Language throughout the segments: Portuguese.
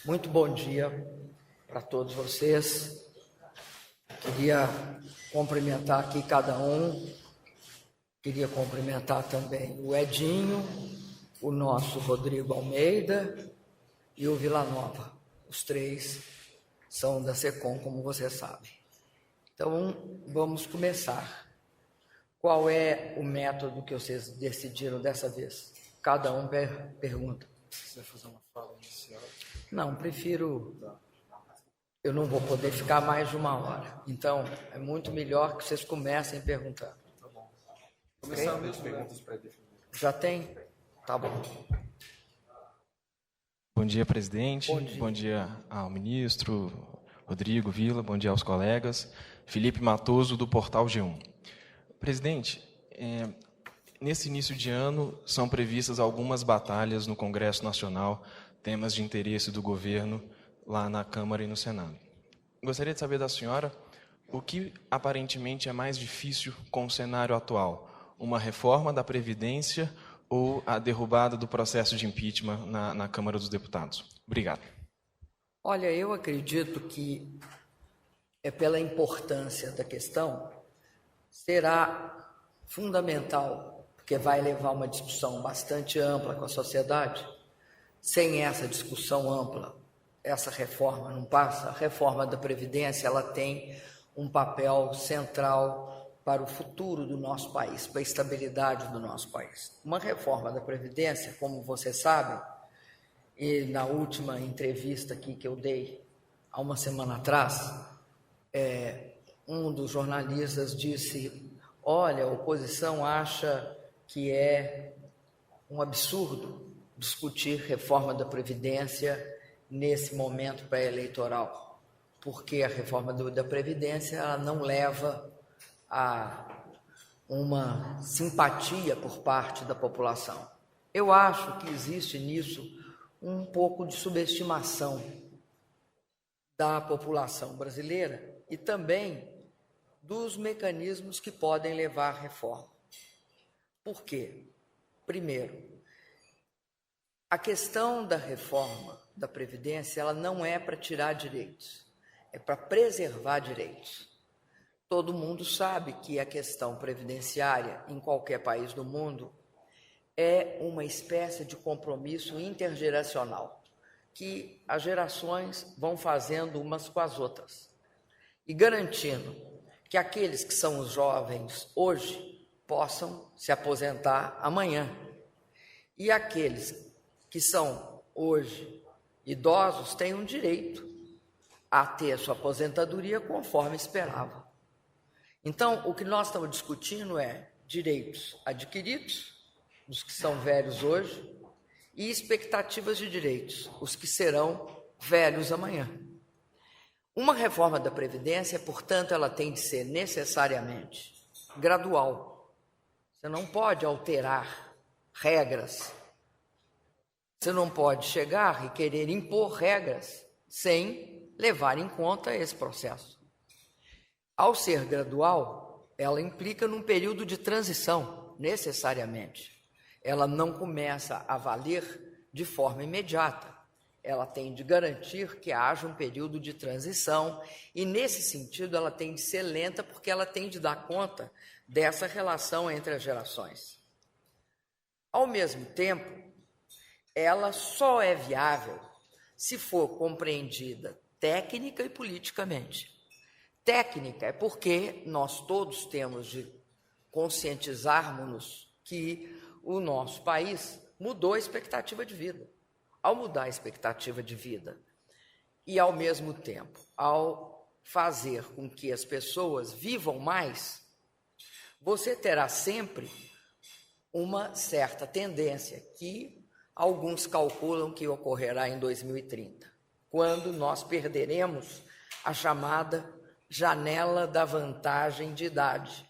Muito bom dia para todos vocês. Queria cumprimentar aqui cada um. Queria cumprimentar também o Edinho, o nosso Rodrigo Almeida e o Villanova. Os três são da SECOM, como você sabe. Então, vamos começar. Qual é o método que vocês decidiram dessa vez? Cada um pergunta. Você vai fazer uma fala inicial? Não, prefiro... Eu não vou poder ficar mais de 1 hora. Então, é muito melhor que vocês comecem perguntando. Tá bom. Começar okay? Mesmo perguntas pré-definidas. Já tem? Tá bom. Bom dia, presidente. Bom dia ao ministro Rodrigo Villa. Bom dia aos colegas. Felipe Matoso, do Portal G1. Presidente, nesse início de ano são previstas algumas batalhas no Congresso Nacional, temas de interesse do governo lá na Câmara e no Senado. Gostaria de saber da senhora o que aparentemente é mais difícil com o cenário atual, uma reforma da Previdência ou a derrubada do processo de impeachment na Câmara dos Deputados. Obrigado. Olha, eu acredito que pela importância da questão, será fundamental, porque vai levar uma discussão bastante ampla com a sociedade. Sem essa discussão ampla, essa reforma não passa. A reforma da Previdência, ela tem um papel central para o futuro do nosso país, para a estabilidade do nosso país. Uma reforma da Previdência, como você sabe, e na última entrevista aqui que eu dei há uma semana atrás, um dos jornalistas disse: olha, a oposição acha que é um absurdo discutir reforma da Previdência nesse momento pré-eleitoral, porque a reforma da Previdência ela não leva a uma simpatia por parte da população. Eu acho que existe nisso um pouco de subestimação da população brasileira e também dos mecanismos que podem levar à reforma. Por quê? Primeiro, a questão da reforma da Previdência, ela não é para tirar direitos, é para preservar direitos. Todo mundo sabe que a questão previdenciária, em qualquer país do mundo, é uma espécie de compromisso intergeracional, que as gerações vão fazendo umas com as outras, e garantindo que aqueles que são os jovens hoje possam se aposentar amanhã, e aqueles que são hoje idosos tenham direito a ter a sua aposentadoria conforme esperava. Então, o que nós estamos discutindo é direitos adquiridos, os que são velhos hoje, e expectativas de direitos, os que serão velhos amanhã. Uma reforma da Previdência, portanto, ela tem de ser necessariamente gradual. Você não pode alterar regras. Você não pode chegar e querer impor regras sem levar em conta esse processo. Ao ser gradual, ela implica num período de transição, necessariamente. Ela não começa a valer de forma imediata. Ela tem de garantir que haja um período de transição e, nesse sentido, ela tem de ser lenta porque ela tem de dar conta dessa relação entre as gerações. Ao mesmo tempo, ela só é viável se for compreendida técnica e politicamente. Técnica é porque nós todos temos de conscientizarmos-nos que o nosso país mudou a expectativa de vida. Ao mudar a expectativa de vida e, ao mesmo tempo, ao fazer com que as pessoas vivam mais, você terá sempre uma certa tendência que alguns calculam que ocorrerá em 2030, quando nós perderemos a chamada janela da vantagem de idade.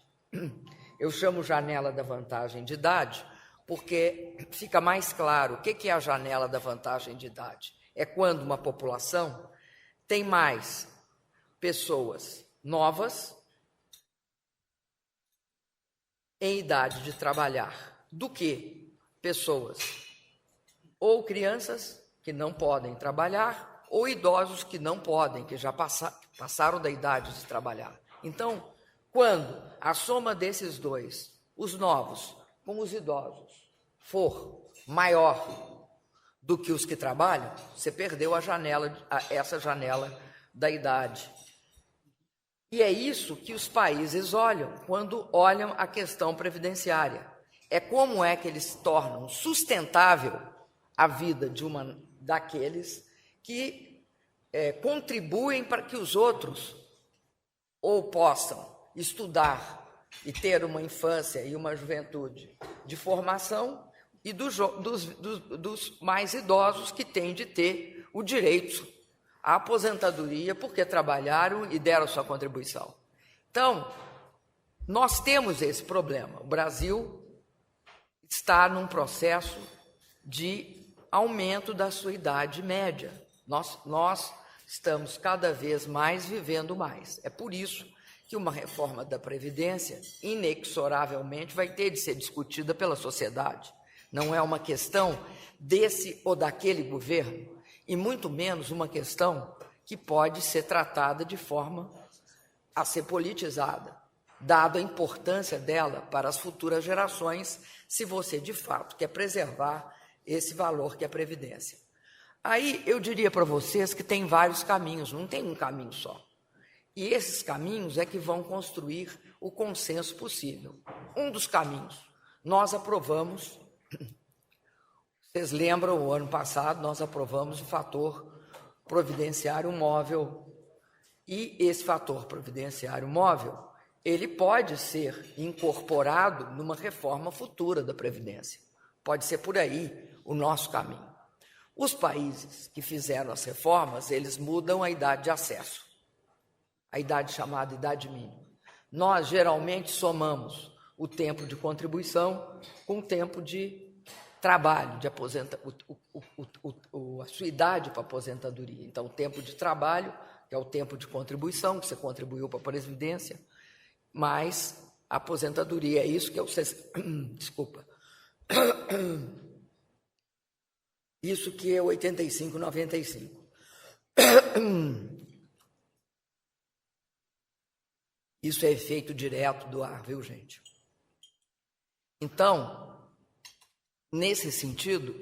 Eu chamo janela da vantagem de idade porque fica mais claro o que é a janela da vantagem de idade. É quando uma população tem mais pessoas novas em idade de trabalhar do que pessoas ou crianças que não podem trabalhar ou idosos que não podem, que já passaram da idade de trabalhar. Então, quando a soma desses dois, os novos com os idosos, for maior do que os que trabalham, você perdeu essa janela da idade. E é isso que os países olham quando olham a questão previdenciária. É como é que eles tornam sustentável a vida daqueles que contribuem para que os outros ou possam estudar e ter uma infância e uma juventude de formação, e dos mais idosos que têm de ter o direito à aposentadoria porque trabalharam e deram sua contribuição. Então, nós temos esse problema. O Brasil está num processo de aumento da sua idade média. Nós estamos cada vez mais vivendo mais. É por isso que uma reforma da Previdência, inexoravelmente, vai ter de ser discutida pela sociedade. Não é uma questão desse ou daquele governo, e muito menos uma questão que pode ser tratada de forma a ser politizada, dado a importância dela para as futuras gerações, se você, de fato, quer preservar esse valor que é a Previdência. Aí eu diria para vocês que tem vários caminhos, não tem um caminho só. E esses caminhos é que vão construir o consenso possível. Um dos caminhos, nós aprovamos, vocês lembram, o ano passado, nós aprovamos o fator providenciário móvel, e esse fator providenciário móvel, ele pode ser incorporado numa reforma futura da Previdência. Pode ser por aí o nosso caminho. Os países que fizeram as reformas, eles mudam a idade de acesso, a idade chamada idade mínima. Nós, geralmente, somamos o tempo de contribuição com o tempo de trabalho, de a sua idade para aposentadoria. Então, o tempo de trabalho, que é o tempo de contribuição, que você contribuiu para a Previdência, mais a aposentadoria. É isso que desculpa. Isso que é 85,95. Isso é efeito direto do ar, viu, gente? Então, nesse sentido,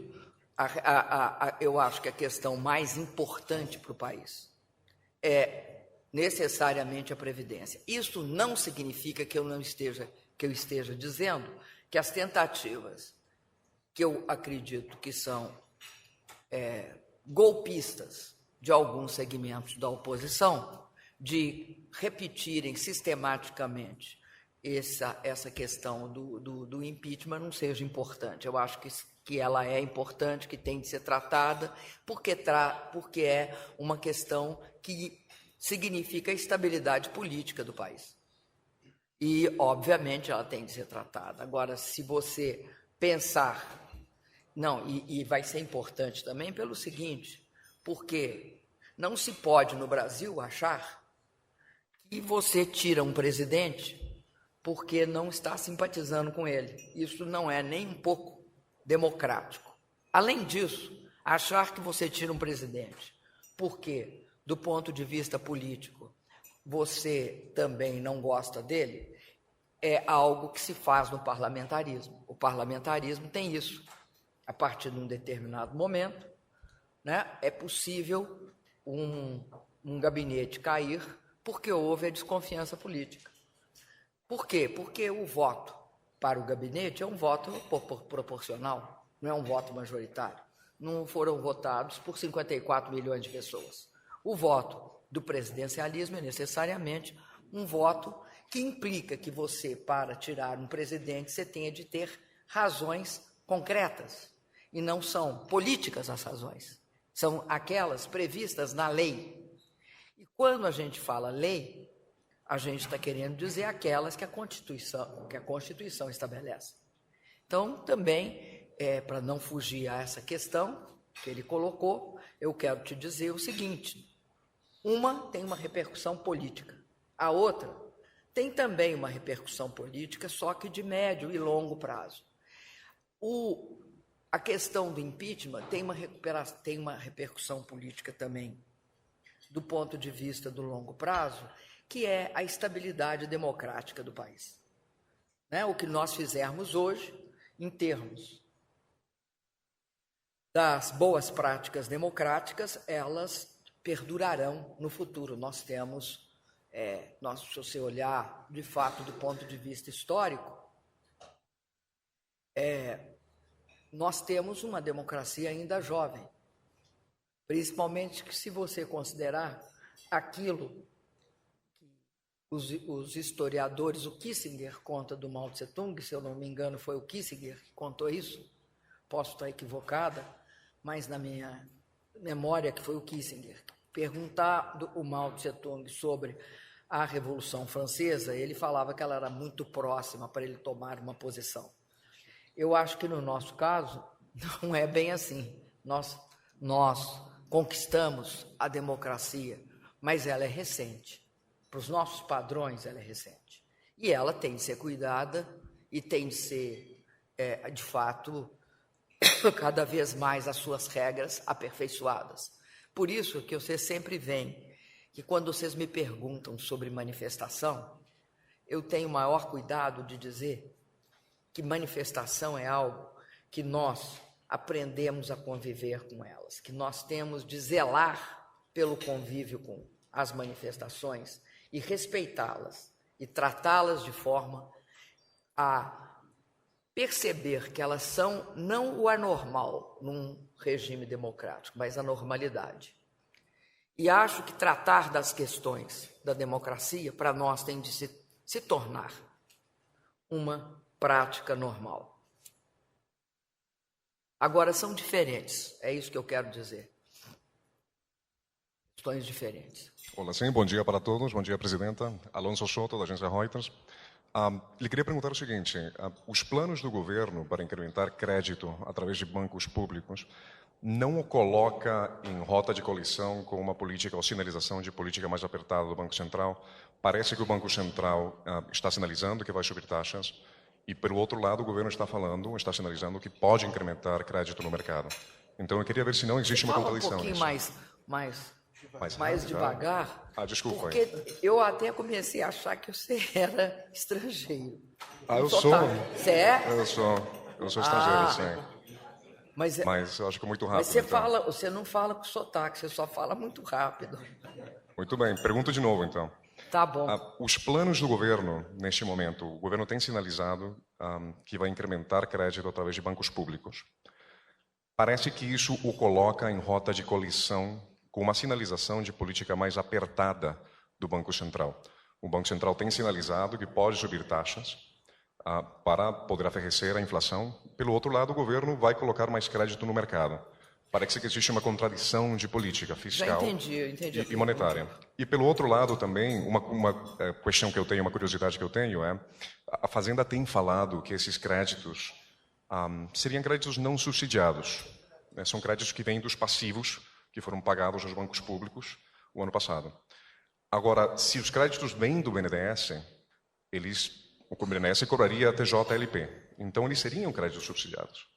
eu acho que a questão mais importante para o país é necessariamente a Previdência. Isso não significa que eu esteja dizendo que as tentativas que eu acredito que são golpistas de alguns segmentos da oposição, de repetirem sistematicamente essa questão do impeachment não seja importante. Eu acho que ela é importante, que tem de ser tratada, porque é uma questão que significa a estabilidade política do país. E, obviamente, ela tem de ser tratada. Agora, se você pensar... Não, e vai ser importante também pelo seguinte, porque não se pode, no Brasil, achar que você tira um presidente porque não está simpatizando com ele. Isso não é nem um pouco democrático. Além disso, achar que você tira um presidente porque, do ponto de vista político, você também não gosta dele, é algo que se faz no parlamentarismo. O parlamentarismo tem isso. A partir de um determinado momento, né, é possível um gabinete cair porque houve a desconfiança política. Por quê? Porque o voto para o gabinete é um voto proporcional, não é um voto majoritário. Não foram votados por 54 milhões de pessoas. O voto do presidencialismo é necessariamente um voto que implica que você, para tirar um presidente, você tenha de ter razões concretas. E não são políticas as razões, são aquelas previstas na lei. E quando a gente fala lei, a gente está querendo dizer aquelas que a Constituição estabelece. Então, também, para não fugir a essa questão que ele colocou, eu quero te dizer o seguinte: uma tem uma repercussão política, a outra tem também uma repercussão política, só que de médio e longo prazo. A questão do impeachment tem uma repercussão política também, do ponto de vista do longo prazo, que é a estabilidade democrática do país. Né? O que nós fizermos hoje, em termos das boas práticas democráticas, elas perdurarão no futuro. Nós temos, se você olhar, de fato, do ponto de vista histórico, nós temos uma democracia ainda jovem, principalmente que, se você considerar aquilo que os historiadores, o Kissinger conta do Mao Tse-tung, se eu não me engano foi o Kissinger que contou isso, posso estar equivocada, mas na minha memória que foi o Kissinger. Perguntar o Mao Tse-tung sobre a Revolução Francesa, ele falava que ela era muito próxima para ele tomar uma posição. Eu acho que no nosso caso não é bem assim. Nós conquistamos a democracia, mas ela é recente. Para os nossos padrões, ela é recente. E ela tem de ser cuidada e tem de ser, de fato, cada vez mais as suas regras aperfeiçoadas. Por isso que vocês sempre veem que, quando vocês me perguntam sobre manifestação, eu tenho o maior cuidado de dizer que manifestação é algo que nós aprendemos a conviver com elas, que nós temos de zelar pelo convívio com as manifestações e respeitá-las e tratá-las de forma a perceber que elas são não o anormal num regime democrático, mas a normalidade. E acho que tratar das questões da democracia, para nós, tem de se tornar uma prática normal. Agora, são diferentes, é isso que eu quero dizer. Questões diferentes. Olá, sim, bom dia para todos. Bom dia, presidenta. Alonso Soto, da agência Reuters. Lhe queria perguntar o seguinte: os planos do governo para incrementar crédito através de bancos públicos não o coloca em rota de colisão com uma política ou sinalização de política mais apertada do Banco Central? Parece que o Banco Central está sinalizando que vai subir taxas e, pelo outro lado, o governo está sinalizando que pode incrementar crédito no mercado. Então, eu queria ver se não existe uma contradição nisso. Um pouquinho mais devagar, desculpa. Porque eu até comecei a achar que você era estrangeiro. Eu sou. Você é? Eu sou estrangeiro, sim. Mas eu acho que é muito rápido. Mas você não fala com sotaque, você só fala muito rápido. Muito bem, pergunto de novo, então. Tá bom. Os planos do governo, neste momento, o governo tem sinalizado que vai incrementar crédito através de bancos públicos. Parece que isso o coloca em rota de colisão com uma sinalização de política mais apertada do Banco Central. O Banco Central tem sinalizado que pode subir taxas para poder arrefecer a inflação. Pelo outro lado, o governo vai colocar mais crédito no mercado. Parece que existe uma contradição de política fiscal e monetária. E, pelo outro lado, também, uma questão que eu tenho, uma curiosidade que eu tenho é: a Fazenda tem falado que esses créditos seriam créditos não subsidiados. Né? São créditos que vêm dos passivos que foram pagados aos bancos públicos o ano passado. Agora, se os créditos vêm do BNDES, o BNDES cobraria a TJLP. Então, eles seriam créditos subsidiados.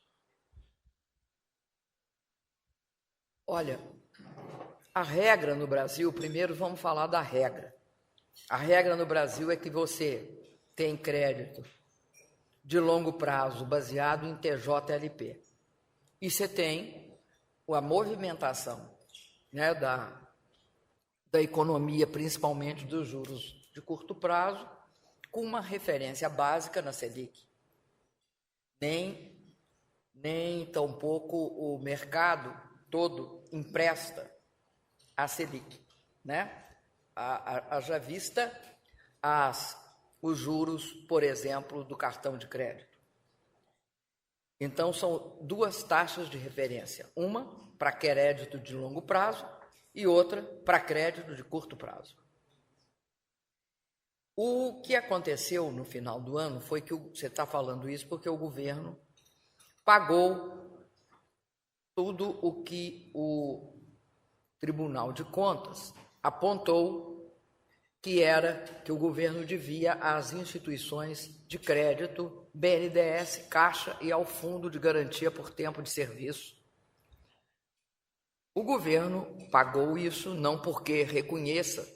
Olha, a regra no Brasil, primeiro vamos falar da regra. A regra no Brasil é que você tem crédito de longo prazo baseado em TJLP. E você tem a movimentação, né, da economia, principalmente dos juros de curto prazo, com uma referência básica na Selic. Nem tampouco o mercado todo empresta a Selic, né? Haja vista os juros, por exemplo, do cartão de crédito. Então, são duas taxas de referência, uma para crédito de longo prazo e outra para crédito de curto prazo. O que aconteceu no final do ano foi que você está falando isso porque o governo pagou tudo o que o Tribunal de Contas apontou que era que o governo devia às instituições de crédito, BNDES, Caixa e ao Fundo de Garantia por Tempo de Serviço. O governo pagou isso não porque reconheça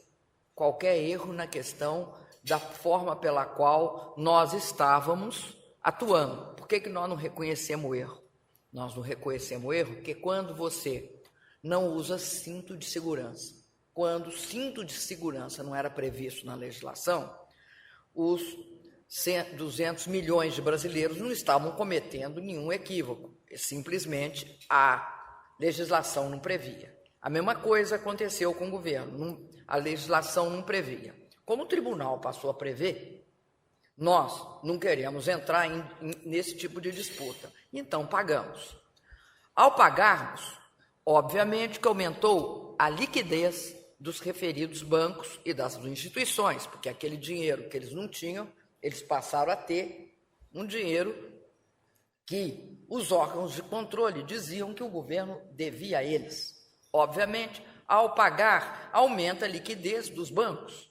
qualquer erro na questão da forma pela qual nós estávamos atuando. Por que nós não reconhecemos o erro? Nós não reconhecemos o erro porque quando você não usa cinto de segurança, quando o cinto de segurança não era previsto na legislação, os 200 milhões de brasileiros não estavam cometendo nenhum equívoco. Simplesmente a legislação não previa. A mesma coisa aconteceu com o governo, a legislação não previa. Como o tribunal passou a prever, nós não queremos entrar nesse tipo de disputa, então pagamos. Ao pagarmos, obviamente que aumentou a liquidez dos referidos bancos e das instituições, porque aquele dinheiro que eles não tinham, eles passaram a ter um dinheiro que os órgãos de controle diziam que o governo devia a eles. Obviamente, ao pagar, aumenta a liquidez dos bancos.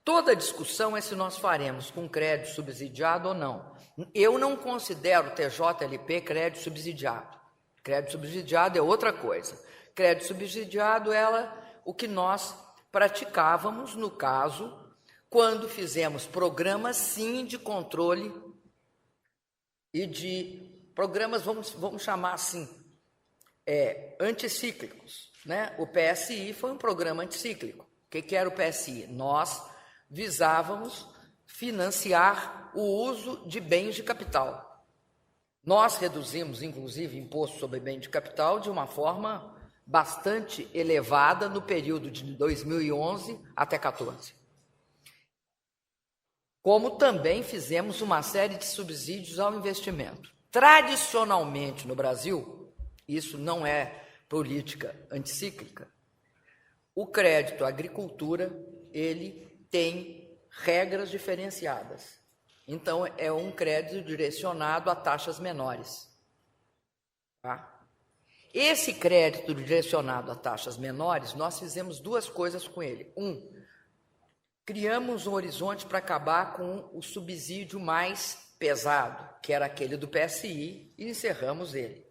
Toda a discussão é se nós faremos com crédito subsidiado ou não. Eu não considero TJLP crédito subsidiado. Crédito subsidiado é outra coisa. Crédito subsidiado é o que nós praticávamos, no caso, quando fizemos programas, sim, de controle e de programas, vamos chamar assim, anticíclicos, né? O PSI foi um programa anticíclico. O que era o PSI? Nós visávamos financiar o uso de bens de capital. Nós reduzimos, inclusive, imposto sobre bem de capital de uma forma bastante elevada no período de 2011 até 2014. Como também fizemos uma série de subsídios ao investimento. Tradicionalmente no Brasil, isso não é política anticíclica, o crédito à agricultura, ele tem regras diferenciadas. Então, é um crédito direcionado a taxas menores. Tá? Esse crédito direcionado a taxas menores, nós fizemos duas coisas com ele. Criamos um horizonte para acabar com o subsídio mais pesado, que era aquele do PSI, e encerramos ele.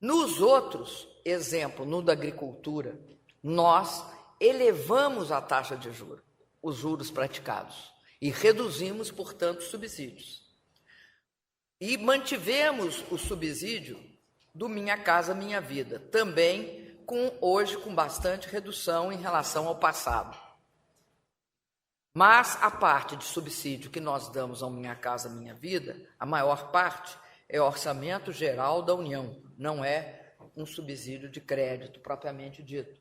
Nos outros, exemplo, no da agricultura, nós elevamos a taxa de juros, os juros praticados, e reduzimos, portanto, os subsídios. E mantivemos o subsídio do Minha Casa Minha Vida, também hoje com bastante redução em relação ao passado. Mas a parte de subsídio que nós damos ao Minha Casa Minha Vida, a maior parte é orçamento geral da União, não é um subsídio de crédito propriamente dito.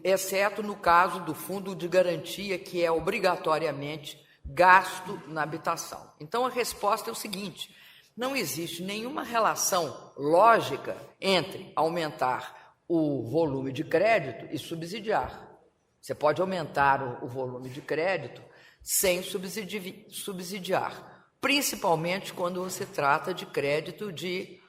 Exceto no caso do fundo de garantia, que é obrigatoriamente gasto na habitação. Então, a resposta é o seguinte: não existe nenhuma relação lógica entre aumentar o volume de crédito e subsidiar. Você pode aumentar o volume de crédito sem subsidiar, principalmente quando você trata de crédito de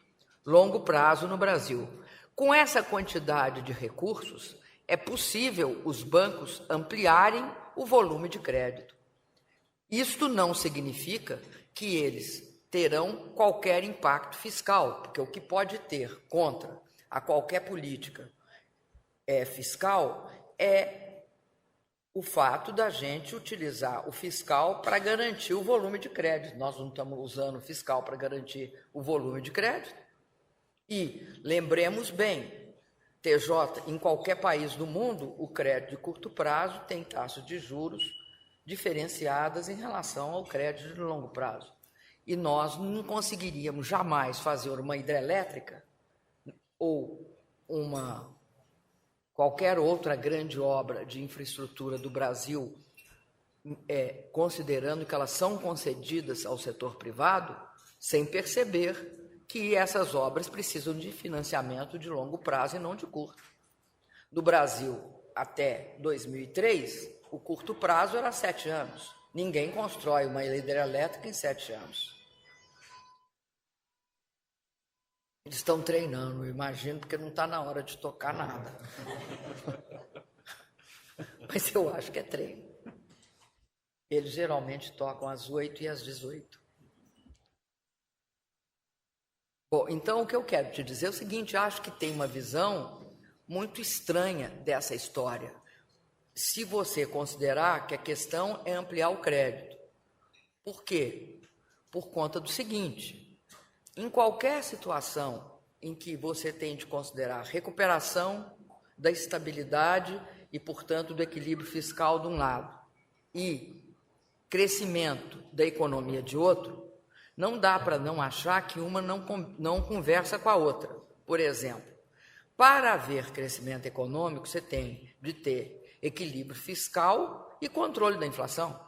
longo prazo no Brasil. Com essa quantidade de recursos, é possível os bancos ampliarem o volume de crédito. Isto não significa que eles terão qualquer impacto fiscal, porque o que pode ter contra a qualquer política fiscal é o fato da gente utilizar o fiscal para garantir o volume de crédito. Nós não estamos usando o fiscal para garantir o volume de crédito. E lembremos bem, TJ, em qualquer país do mundo, o crédito de curto prazo tem taxas de juros diferenciadas em relação ao crédito de longo prazo. E nós não conseguiríamos jamais fazer uma hidrelétrica ou qualquer outra grande obra de infraestrutura do Brasil, considerando que elas são concedidas ao setor privado, sem perceber que essas obras precisam de financiamento de longo prazo e não de curto. No Brasil, até 2003, o curto prazo era 7 anos. Ninguém constrói uma hidrelétrica em 7 anos. Eles estão treinando, eu imagino, porque não está na hora de tocar nada. mas eu acho que é treino. Eles geralmente tocam às 8 e às 18. Bom, então o que eu quero te dizer é o seguinte, acho que tem uma visão muito estranha dessa história. Se você considerar que a questão é ampliar o crédito. Por quê? Por conta do seguinte, em qualquer situação em que você tem de considerar recuperação da estabilidade e, portanto, do equilíbrio fiscal de um lado e crescimento da economia de outro, não dá para não achar que uma não conversa com a outra. Por exemplo, para haver crescimento econômico, você tem de ter equilíbrio fiscal e controle da inflação.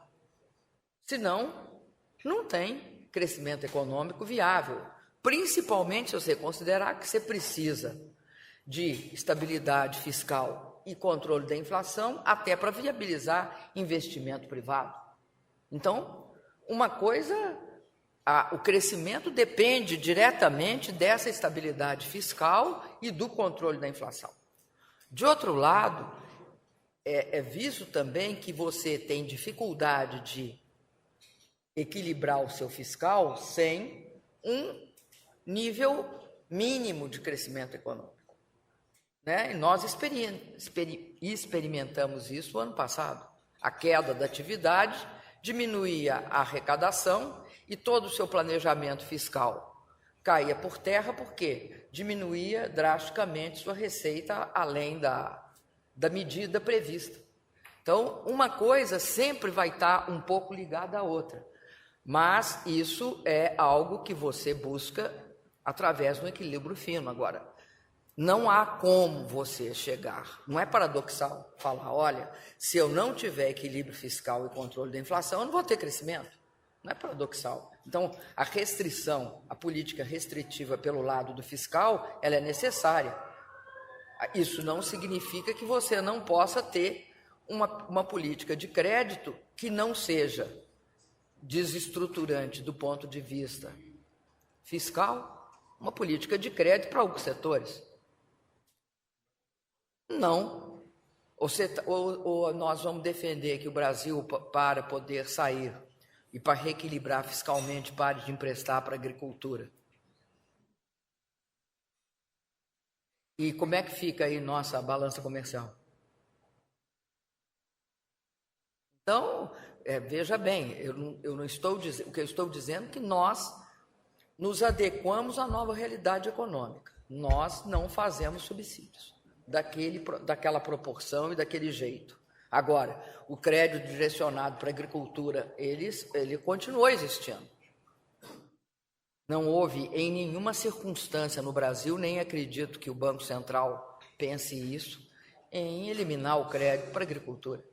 Senão, não tem crescimento econômico viável, principalmente se você considerar que você precisa de estabilidade fiscal e controle da inflação até para viabilizar investimento privado. Então, uma coisa, o crescimento depende diretamente dessa estabilidade fiscal e do controle da inflação. De outro lado, é visto também que você tem dificuldade de equilibrar o seu fiscal sem um nível mínimo de crescimento econômico. Né? E nós experimentamos isso ano passado. A queda da atividade diminuía a arrecadação e todo o seu planejamento fiscal caía por terra porque diminuía drasticamente sua receita além da medida prevista. Então, uma coisa sempre vai estar um pouco ligada à outra. Mas isso é algo que você busca através do equilíbrio fino. Agora, não há como você chegar, não é paradoxal falar, olha, se eu não tiver equilíbrio fiscal e controle da inflação, eu não vou ter crescimento. Não é paradoxal. Então, a restrição, a política restritiva pelo lado do fiscal, ela é necessária. Isso não significa que você não possa ter uma política de crédito que não seja desestruturante do ponto de vista fiscal, uma política de crédito para alguns setores. Não. Ou nós vamos defender que o Brasil, para poder sair e para reequilibrar fiscalmente, pare de emprestar para a agricultura. E como é que fica aí nossa balança comercial? Então, veja bem, eu não estou dizendo, o que eu estou dizendo é que nós nos adequamos à nova realidade econômica. Nós não fazemos subsídios daquela proporção e daquele jeito. Agora, o crédito direcionado para a agricultura, ele continuou existindo. Não houve em nenhuma circunstância no Brasil, nem acredito que o Banco Central pense isso, em eliminar o crédito para a agricultura.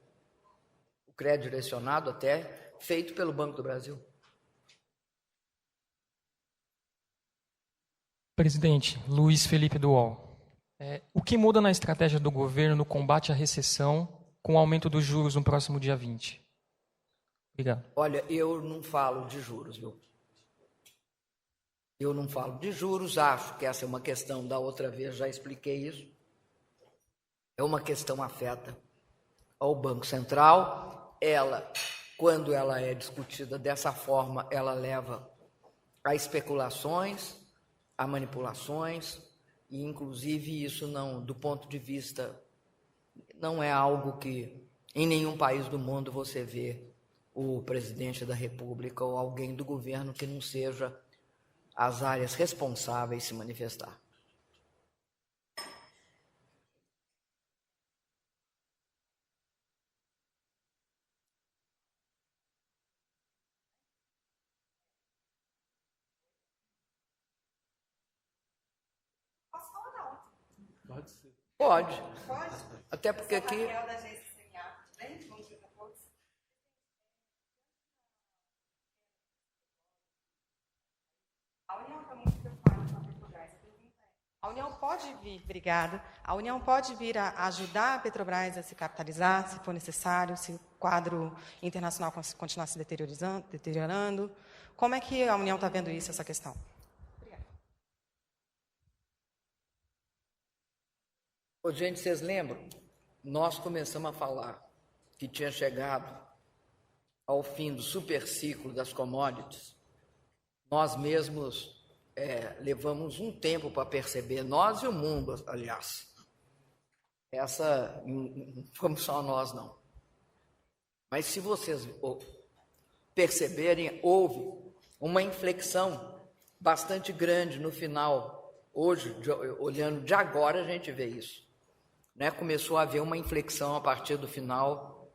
O crédito direcionado até feito pelo Banco do Brasil. Presidente, Luiz Felipe do UOL. O que muda na estratégia do governo no combate à recessão com o aumento dos juros no próximo dia 20? Obrigado. Olha, eu não falo de juros, viu? Eu não falo de juros, acho que essa é uma questão, da outra vez já expliquei isso. É uma questão afeta ao Banco Central. Ela, quando ela é discutida dessa forma, ela leva a especulações, a manipulações, e inclusive isso não, do ponto de vista, não é algo que em nenhum país do mundo você vê o presidente da República ou alguém do governo que não seja as áreas responsáveis se manifestar. Posso falar não? Pode ser. Pode. Pode? Até porque aqui... Raquel da agência CNA, bem? Bom dia para todos. A União está muito preocupada com a Petrobras. A União pode vir, obrigada, a União pode vir a ajudar a Petrobras a se capitalizar, se for necessário, se o quadro internacional continuar se deteriorando. Como é que a União está vendo isso, essa questão? Obrigada. Gente, vocês lembram? Nós começamos a falar que tinha chegado ao fim do superciclo das commodities, nós mesmos levamos um tempo para perceber, nós e o mundo, aliás. Não fomos só nós, não. Mas se vocês perceberem, houve uma inflexão bastante grande no final. Hoje, olhando de agora, a gente vê isso. Né? Começou a haver uma inflexão a partir do final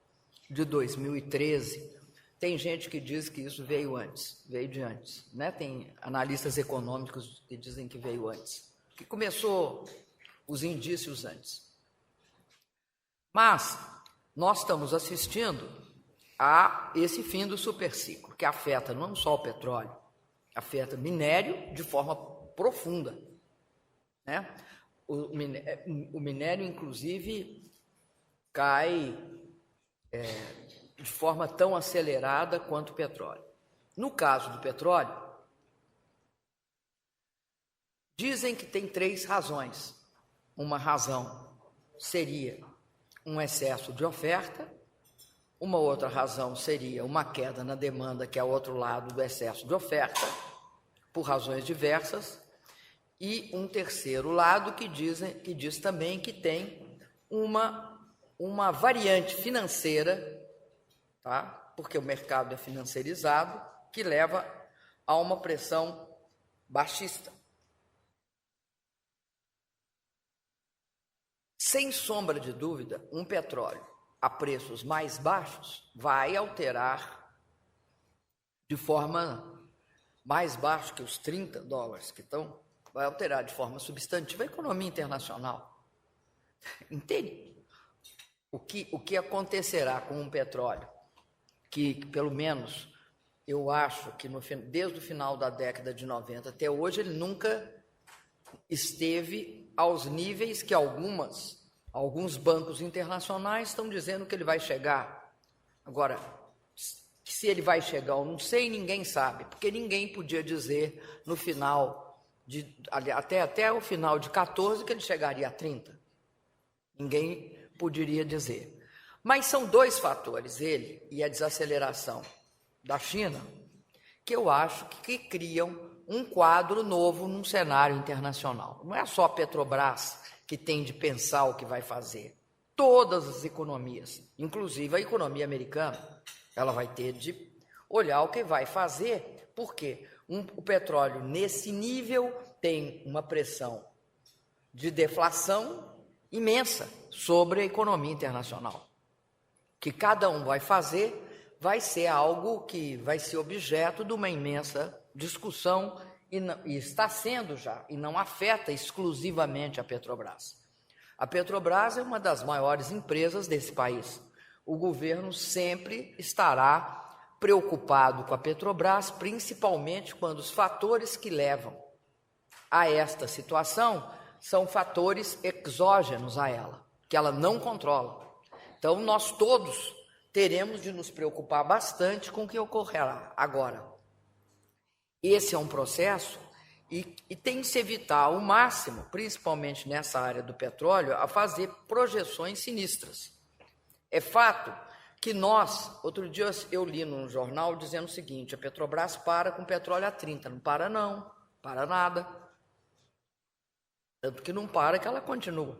de 2013. Tem gente que diz que isso veio de antes. Né? Tem analistas econômicos que dizem que veio antes. Que começou os indícios antes. Mas nós estamos assistindo a esse fim do superciclo, que afeta não só o petróleo, afeta minério de forma profunda. Né? O minério, inclusive, cai de forma tão acelerada quanto o petróleo. No caso do petróleo, dizem que tem 3 razões. Uma razão seria um excesso de oferta, uma outra razão seria uma queda na demanda, que é o outro lado do excesso de oferta, por razões diversas, e um terceiro lado que diz também que tem uma variante financeira, tá? Porque o mercado é financeirizado, que leva a uma pressão baixista. Sem sombra de dúvida, um petróleo a preços mais baixos vai alterar de forma mais baixa que os $30 que estão, vai alterar de forma substantiva a economia internacional. Entende? O que acontecerá com um petróleo que, pelo menos, eu acho que desde o final da década de 90 até hoje, ele nunca esteve aos níveis que alguns bancos internacionais estão dizendo que ele vai chegar. Agora, se ele vai chegar ou não sei, ninguém sabe, porque ninguém podia dizer no final, até o final de 14, que ele chegaria a 30. Ninguém poderia dizer. Mas são 2 fatores, ele e a desaceleração da China, que eu acho que criam um quadro novo num cenário internacional. Não é só a Petrobras que tem de pensar o que vai fazer. Todas as economias, inclusive a economia americana, ela vai ter de olhar o que vai fazer, porque o petróleo nesse nível tem uma pressão de deflação imensa sobre a economia internacional. Que cada um vai fazer vai ser algo que vai ser objeto de uma imensa discussão e está sendo já, e não afeta exclusivamente a Petrobras. A Petrobras é uma das maiores empresas desse país. O governo sempre estará preocupado com a Petrobras, principalmente quando os fatores que levam a esta situação são fatores exógenos a ela, que ela não controla. Então, nós todos teremos de nos preocupar bastante com o que ocorrerá agora. Esse é um processo e tem que se evitar ao máximo, principalmente nessa área do petróleo, a fazer projeções sinistras. É fato que outro dia eu li num jornal dizendo o seguinte: a Petrobras para com petróleo a 30, não para nada. Tanto que não para que ela continua.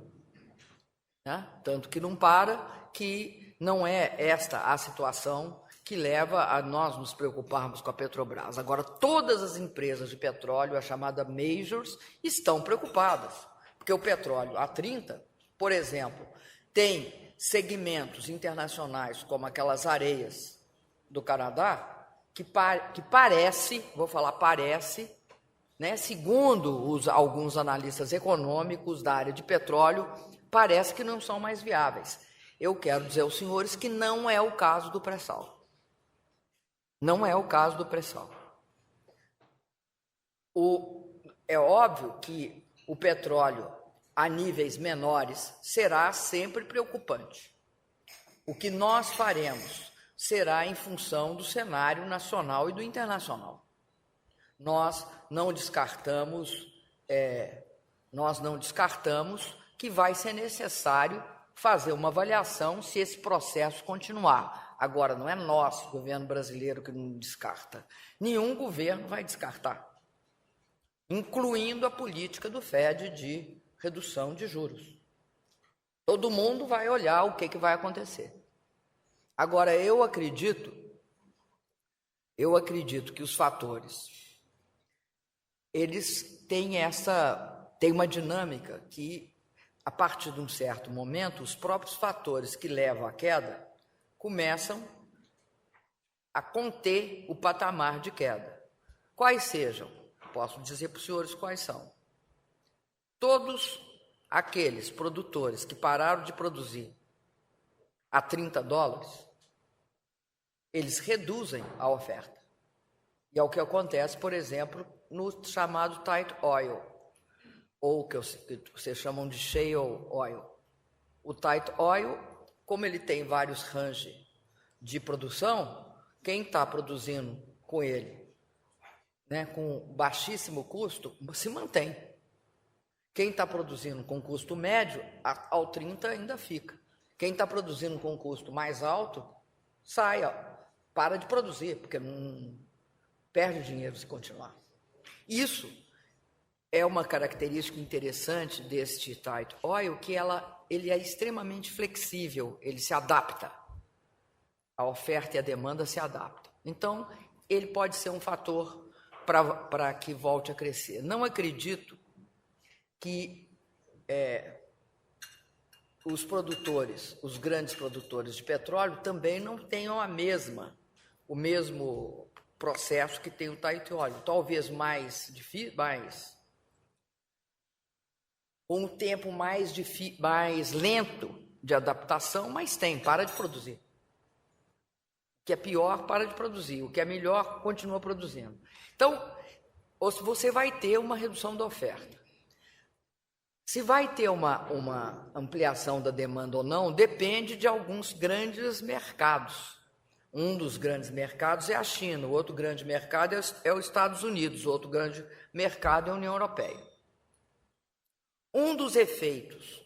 Né? Tanto que não para que não é esta a situação que leva a nós nos preocuparmos com a Petrobras. Agora, todas as empresas de petróleo, a chamada majors, estão preocupadas, porque o petróleo a 30, por exemplo, tem segmentos internacionais, como aquelas areias do Canadá, que parece, né, segundo alguns analistas econômicos da área de petróleo, parece que não são mais viáveis. Eu quero dizer aos senhores que não é o caso do pré-sal. Não é o caso do pré-sal. É óbvio que o petróleo a níveis menores será sempre preocupante. O que nós faremos será em função do cenário nacional e do internacional. Nós não descartamos que vai ser necessário fazer uma avaliação se esse processo continuar. Agora, não é nosso, governo brasileiro, que não descarta. Nenhum governo vai descartar, incluindo a política do FED de redução de juros. Todo mundo vai olhar o que vai acontecer. Agora, eu acredito que os fatores, eles têm uma dinâmica que, a partir de um certo momento, os próprios fatores que levam à queda começam a conter o patamar de queda. Quais sejam? Posso dizer para os senhores quais são. Todos aqueles produtores que pararam de produzir a $30, eles reduzem a oferta. E é o que acontece, por exemplo, no chamado tight oil, ou que vocês chamam de shale oil. O tight oil, como ele tem vários ranges de produção, quem está produzindo com ele, né, com baixíssimo custo, se mantém. Quem está produzindo com custo médio, ao 30 ainda fica. Quem está produzindo com custo mais alto, sai, para de produzir, porque não perde dinheiro se continuar. Isso é uma característica interessante deste tight oil, que ele é extremamente flexível, ele se adapta. A oferta e a demanda se adaptam. Então, ele pode ser um fator para que volte a crescer. Não acredito que os produtores, os grandes produtores de petróleo, também não tenham o mesmo processo que tem o tight oil. Talvez mais difícil, um tempo mais lento de adaptação, mas para de produzir. O que é pior, para de produzir. O que é melhor, continua produzindo. Então, você vai ter uma redução da oferta. Se vai ter uma ampliação da demanda ou não, depende de alguns grandes mercados. Um dos grandes mercados é a China, o outro grande mercado é os Estados Unidos, o outro grande mercado é a União Europeia. Um dos efeitos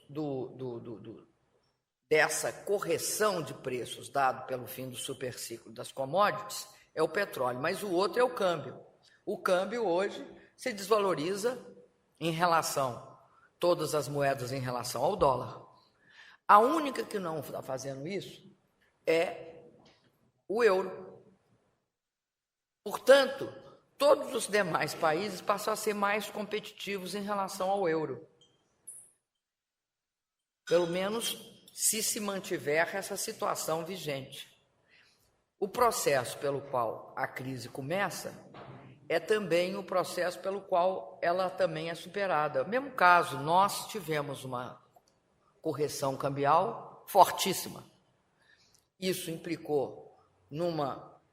dessa correção de preços dado pelo fim do superciclo das commodities é o petróleo, mas o outro é o câmbio. O câmbio hoje se desvaloriza em relação, todas as moedas em relação ao dólar. A única que não está fazendo isso é o euro. Portanto, todos os demais países passam a ser mais competitivos em relação ao euro. Pelo menos se mantiver essa situação vigente. O processo pelo qual a crise começa é também o processo pelo qual ela também é superada. No mesmo caso, nós tivemos uma correção cambial fortíssima. Isso implicou num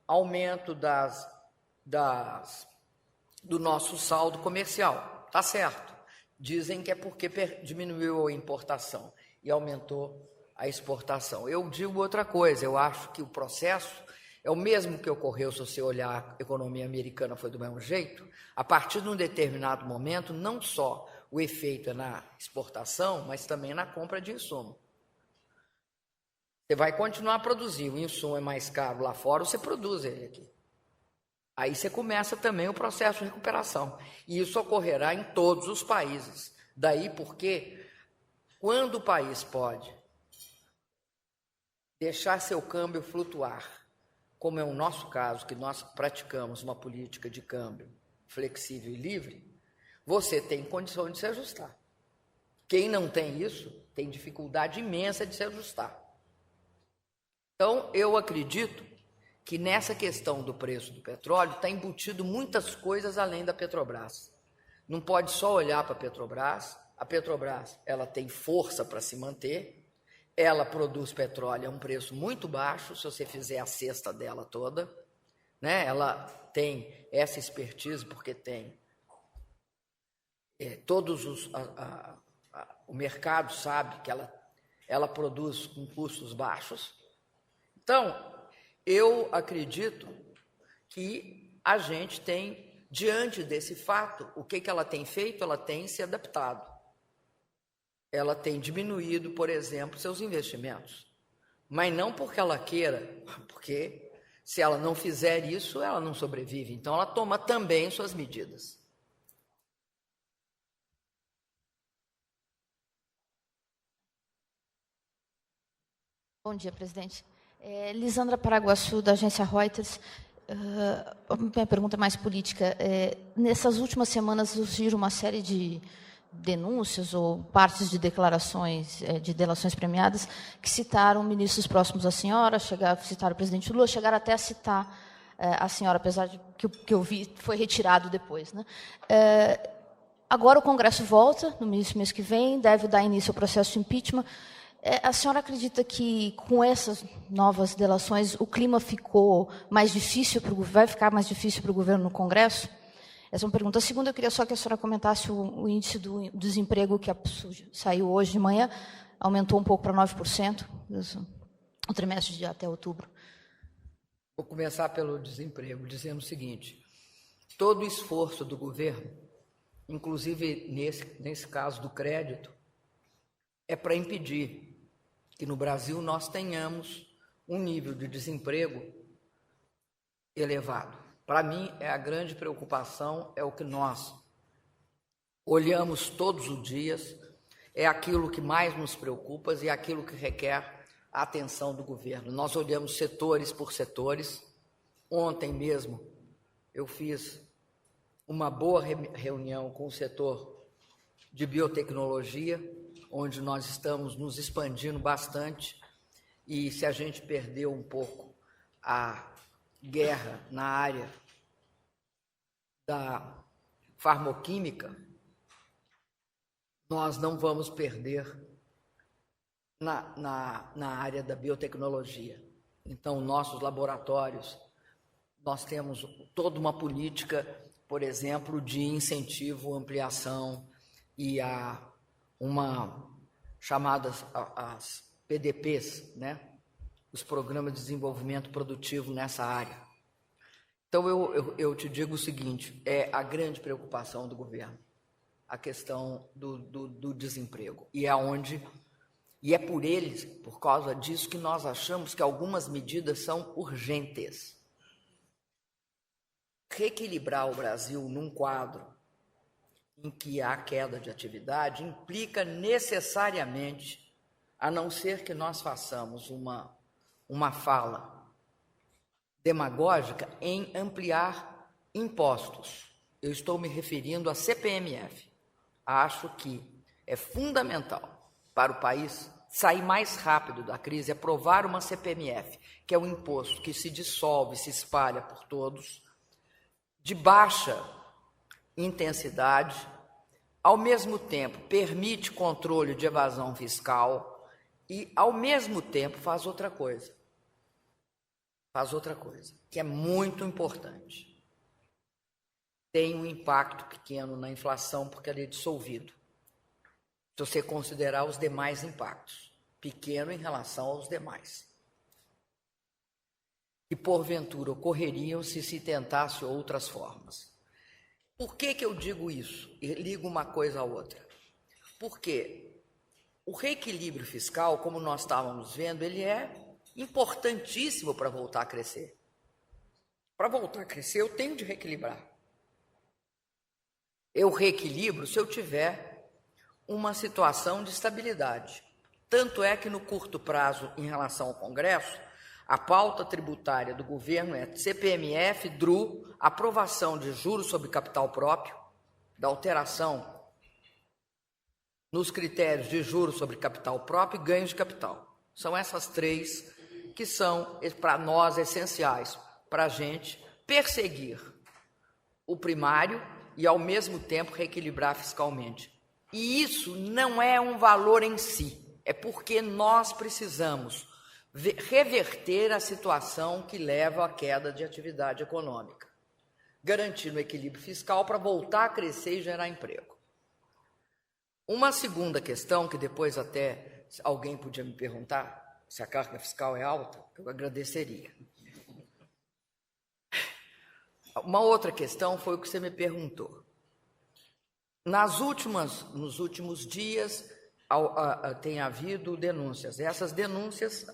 aumento do nosso saldo comercial. Tá certo. Dizem que é porque diminuiu a importação e aumentou a exportação. Eu digo outra coisa, eu acho que o processo é o mesmo que ocorreu, se você olhar a economia americana foi do mesmo jeito. A partir de um determinado momento, não só o efeito é na exportação, mas também na compra de insumo. Você vai continuar a produzir, o insumo é mais caro lá fora, você produz ele aqui. Aí você começa também o processo de recuperação. E isso ocorrerá em todos os países. Daí porque, quando o país pode deixar seu câmbio flutuar, como é o nosso caso, que nós praticamos uma política de câmbio flexível e livre, você tem condição de se ajustar. Quem não tem isso, tem dificuldade imensa de se ajustar. Então, eu acredito que nessa questão do preço do petróleo está embutido muitas coisas além da Petrobras. Não pode só olhar para a Petrobras. A Petrobras, ela tem força para se manter, ela produz petróleo a um preço muito baixo, se você fizer a cesta dela toda, né? Ela tem essa expertise porque tem o mercado sabe que ela produz com custos baixos. Então, eu acredito que a gente tem, diante desse fato, o que ela tem feito? Ela tem se adaptado. ela tem diminuído, por exemplo, seus investimentos. Mas não porque ela queira, porque se ela não fizer isso, ela não sobrevive. Então, ela toma também suas medidas. Bom dia, presidente. Lisandra Paraguaçu, da agência Reuters. Minha pergunta é mais política. Nessas últimas semanas surgiram uma série de denúncias ou partes de declarações de delações premiadas que citaram ministros próximos à senhora, citaram o presidente Lula, chegaram até a citar a senhora, apesar de que eu vi foi retirado depois, né? Agora o Congresso volta, no mês que vem, deve dar início ao processo de impeachment. A senhora acredita que, com essas novas delações, o clima ficou mais difícil, vai ficar mais difícil para o governo no Congresso? Essa é uma pergunta. A segunda, eu queria só que a senhora comentasse o índice do desemprego que saiu hoje de manhã, aumentou um pouco para 9%, o trimestre de até outubro. Vou começar pelo desemprego, dizendo o seguinte: todo o esforço do governo, inclusive nesse caso do crédito, é para impedir que no Brasil nós tenhamos um nível de desemprego elevado. Para mim, a grande preocupação é o que nós olhamos todos os dias, é aquilo que mais nos preocupa e é aquilo que requer a atenção do governo. Nós olhamos setores por setores. Ontem mesmo eu fiz uma boa reunião com o setor de biotecnologia, onde nós estamos nos expandindo bastante, e se a gente perdeu um pouco a guerra na área da farmoquímica, nós não vamos perder na área da biotecnologia. Então, nossos laboratórios, nós temos toda uma política, por exemplo, de incentivo, ampliação e uma chamadas as PDPs, né? Os Programas de Desenvolvimento Produtivo nessa área. Então, eu te digo o seguinte, é a grande preocupação do governo, a questão do desemprego. E é por causa disso, que nós achamos que algumas medidas são urgentes. Reequilibrar o Brasil num quadro em que há queda de atividade implica necessariamente, a não ser que nós façamos uma fala demagógica, em ampliar impostos. Eu estou me referindo à CPMF. Acho que é fundamental para o país sair mais rápido da crise, aprovar uma CPMF, que é um imposto que se dissolve, se espalha por todos, de baixa intensidade, ao mesmo tempo permite controle de evasão fiscal e, ao mesmo tempo, faz outra coisa, que é muito importante. Tem um impacto pequeno na inflação, porque ele é dissolvido. Se você considerar os demais impactos, pequeno em relação aos demais, que porventura ocorreriam se tentasse outras formas. Por que eu digo isso? E ligo uma coisa à outra. Porque o reequilíbrio fiscal, como nós estávamos vendo, ele é importantíssimo para voltar a crescer. Para voltar a crescer, eu tenho de reequilibrar. Eu reequilibro se eu tiver uma situação de estabilidade. Tanto é que, no curto prazo, em relação ao Congresso, a pauta tributária do governo é CPMF, DRU, aprovação de juros sobre capital próprio, da alteração nos critérios de juros sobre capital próprio e ganhos de capital. São essas três que são, para nós, essenciais para a gente perseguir o primário e, ao mesmo tempo, reequilibrar fiscalmente. E isso não é um valor em si, é porque nós precisamos reverter a situação que leva à queda de atividade econômica, garantindo o equilíbrio fiscal para voltar a crescer e gerar emprego. Uma segunda questão, que depois até alguém podia me perguntar se a carga fiscal é alta, eu agradeceria. Uma outra questão foi o que você me perguntou. Nos últimos dias, tem havido denúncias. Essas denúncias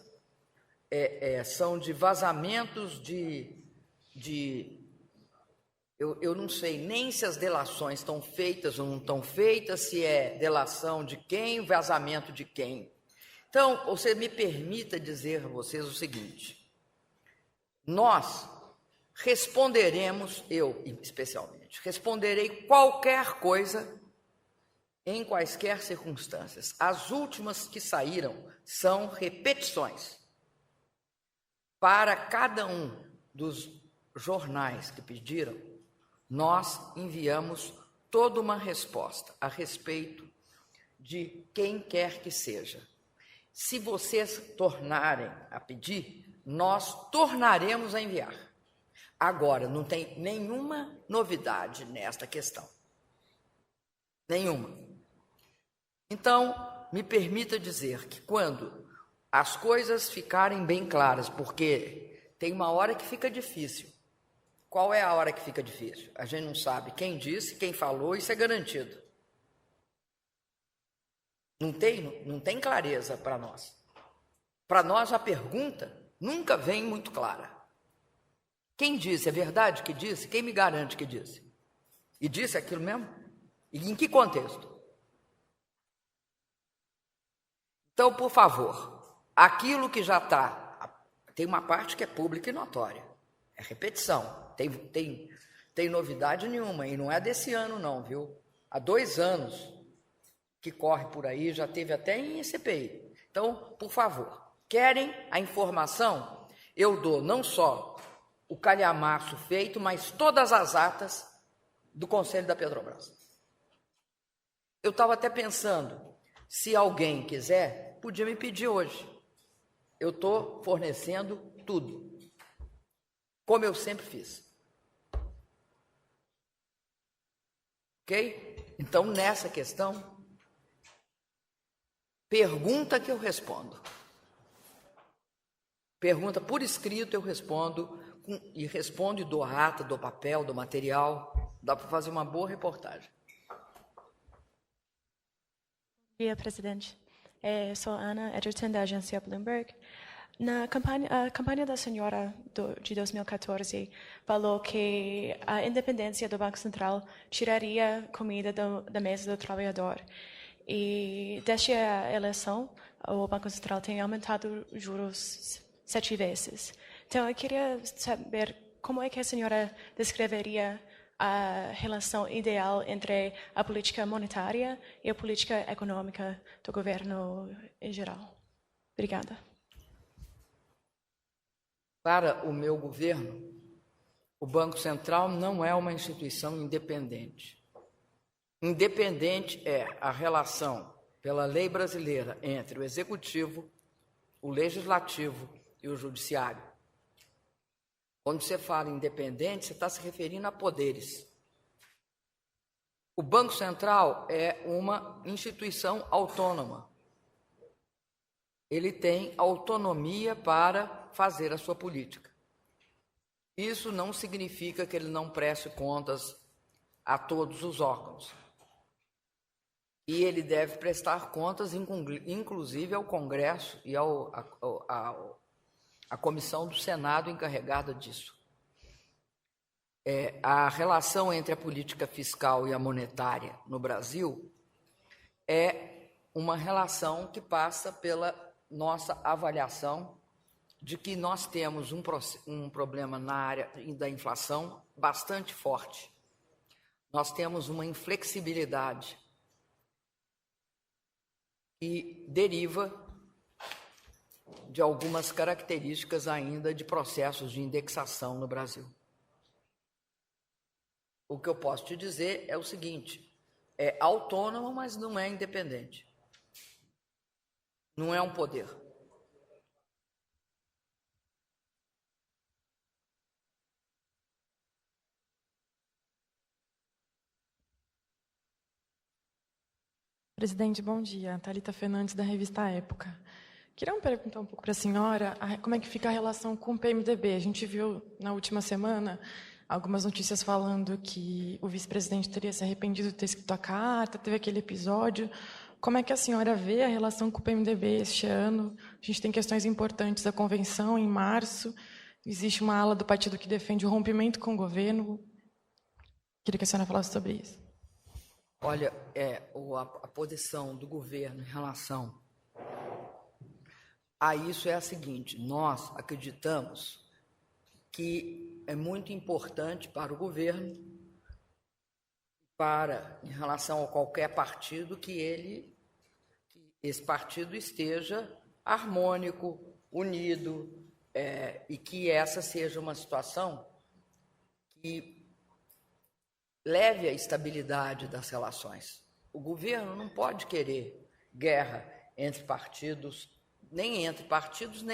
são de vazamentos eu não sei nem se as delações estão feitas ou não estão feitas, se é delação de quem, vazamento de quem. Então, você me permita dizer a vocês o seguinte: nós responderemos, eu especialmente, responderei qualquer coisa em quaisquer circunstâncias. As últimas que saíram são repetições. Para cada um dos jornais que pediram, nós enviamos toda uma resposta a respeito de quem quer que seja. Se vocês tornarem a pedir, nós tornaremos a enviar. Agora, não tem nenhuma novidade nesta questão. Nenhuma. Então, me permita dizer que quando as coisas ficarem bem claras, porque tem uma hora que fica difícil. Qual é a hora que fica difícil? A gente não sabe quem disse, quem falou, isso é garantido. Não tem clareza para nós. Para nós, a pergunta nunca vem muito clara. Quem disse? É verdade que disse? Quem me garante que disse? E disse aquilo mesmo? E em que contexto? Então, por favor, aquilo que já está... Tem uma parte que é pública e notória. É repetição. Tem novidade nenhuma. E não é desse ano, não, viu? Há 2 anos que corre por aí, já teve até em CPI. Então, por favor, querem a informação? Eu dou não só o calhamaço feito, mas todas as atas do Conselho da Petrobras. Eu estava até pensando, se alguém quiser, podia me pedir hoje. Eu estou fornecendo tudo, como eu sempre fiz. Ok? Então, nessa questão, pergunta que eu respondo. Pergunta por escrito, eu respondo, e respondo e dou a ata, dou papel, dou material. Dá para fazer uma boa reportagem. Bom dia, presidente. Sou Ana Edgerton, da agência Bloomberg. Na campanha da senhora de 2014 falou que a independência do Banco Central tiraria comida da mesa do trabalhador. E desde a eleição, o Banco Central tem aumentado os juros 7 vezes. Então, eu queria saber como é que a senhora descreveria a relação ideal entre a política monetária e a política econômica do governo em geral. Obrigada. Para o meu governo, o Banco Central não é uma instituição independente. Independente é a relação, pela lei brasileira, entre o Executivo, o Legislativo e o Judiciário. Quando você fala independente, você está se referindo a poderes. O Banco Central é uma instituição autônoma. Ele tem autonomia para fazer a sua política. Isso não significa que ele não preste contas a todos os órgãos. E ele deve prestar contas, inclusive, ao Congresso e à Comissão do Senado encarregada disso. A relação entre a política fiscal e a monetária no Brasil é uma relação que passa pela nossa avaliação de que nós temos um problema na área da inflação bastante forte. Nós temos uma inflexibilidade que deriva de algumas características ainda de processos de indexação no Brasil. O que eu posso te dizer é o seguinte: é autônomo, mas não é independente. Não é um poder. Presidente, bom dia. Thalita Fernandes, da revista Época. Queria perguntar um pouco para a senhora como é que fica a relação com o PMDB. A gente viu na última semana algumas notícias falando que o vice-presidente teria se arrependido de ter escrito a carta, teve aquele episódio, como é que a senhora vê a relação com o PMDB este ano? A gente tem questões importantes da convenção em março. Existe uma ala do partido que defende o rompimento com o governo. Queria que a senhora falasse sobre isso. Olha, a posição do governo em relação a isso é a seguinte: nós acreditamos que é muito importante para o governo, em relação a qualquer partido, que esse partido esteja harmônico, unido, e que essa seja uma situação que leve à estabilidade das relações. O governo não pode querer guerra entre partidos, nem intrapartidos.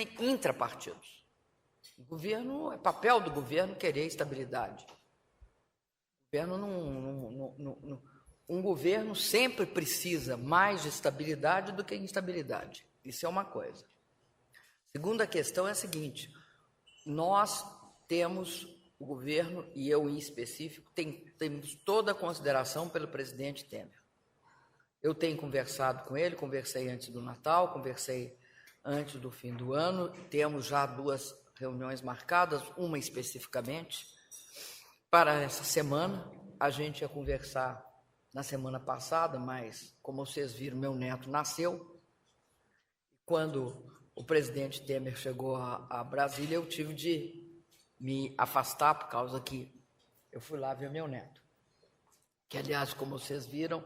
É papel do governo querer estabilidade. Um governo sempre precisa mais de estabilidade do que instabilidade. Isso é uma coisa. Segunda questão é a seguinte: nós temos, o governo, e eu em específico, temos toda a consideração pelo presidente Temer. Eu tenho conversado com ele, conversei antes do Natal, conversei antes do fim do ano, temos já 2 reuniões marcadas, uma especificamente para essa semana. A gente ia conversar na semana passada, mas, como vocês viram, meu neto nasceu. Quando o presidente Temer chegou a Brasília, eu tive de me afastar, por causa que eu fui lá ver meu neto. Que, aliás, como vocês viram,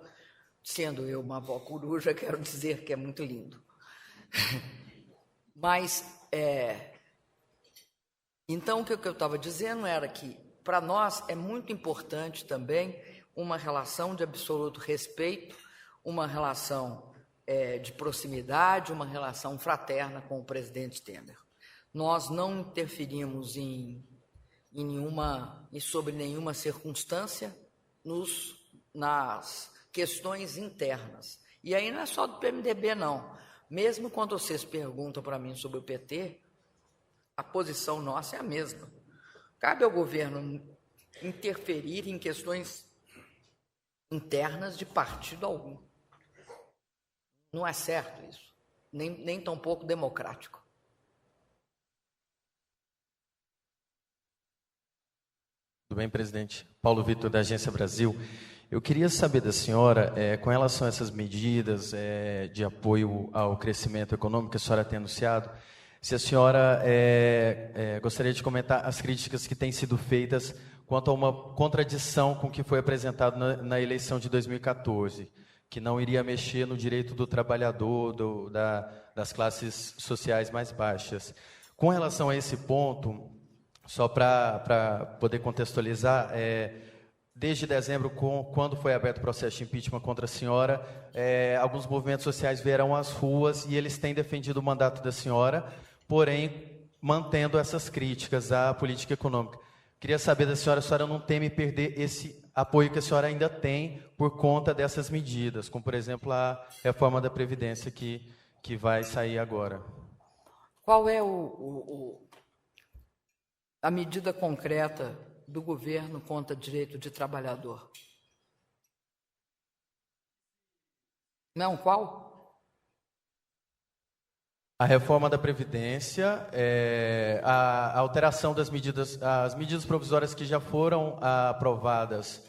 sendo eu uma avó coruja, quero dizer que é muito lindo. Mas, então, o que eu estava dizendo era que, para nós, é muito importante também uma relação de absoluto respeito, uma relação de proximidade, uma relação fraterna com o presidente Temer. Nós não interferimos sobre nenhuma circunstância nas questões internas. E aí não é só do PMDB, não. Mesmo quando vocês perguntam para mim sobre o PT, a posição nossa é a mesma. Cabe ao governo interferir em questões internas de partido algum. Não é certo isso, nem tampouco democrático. Tudo bem, presidente? Paulo Vitor, da Agência Brasil. Eu queria saber da senhora, com relação a essas medidas de apoio ao crescimento econômico que a senhora tem anunciado, se a senhora gostaria de comentar as críticas que têm sido feitas quanto a uma contradição com o que foi apresentado na eleição de 2014, que não iria mexer no direito do trabalhador, das classes sociais mais baixas. Com relação a esse ponto, só para poder contextualizar, desde dezembro, quando foi aberto o processo de impeachment contra a senhora, alguns movimentos sociais vieram às ruas e eles têm defendido o mandato da senhora, porém mantendo essas críticas à política econômica. Queria saber da senhora, a senhora não teme perder esse apoio que a senhora ainda tem por conta dessas medidas, como, por exemplo, a reforma da Previdência que vai sair agora? Qual é a medida concreta do governo contra direito de trabalhador? Não, qual? A reforma da Previdência, a alteração das medidas, as medidas provisórias que já foram aprovadas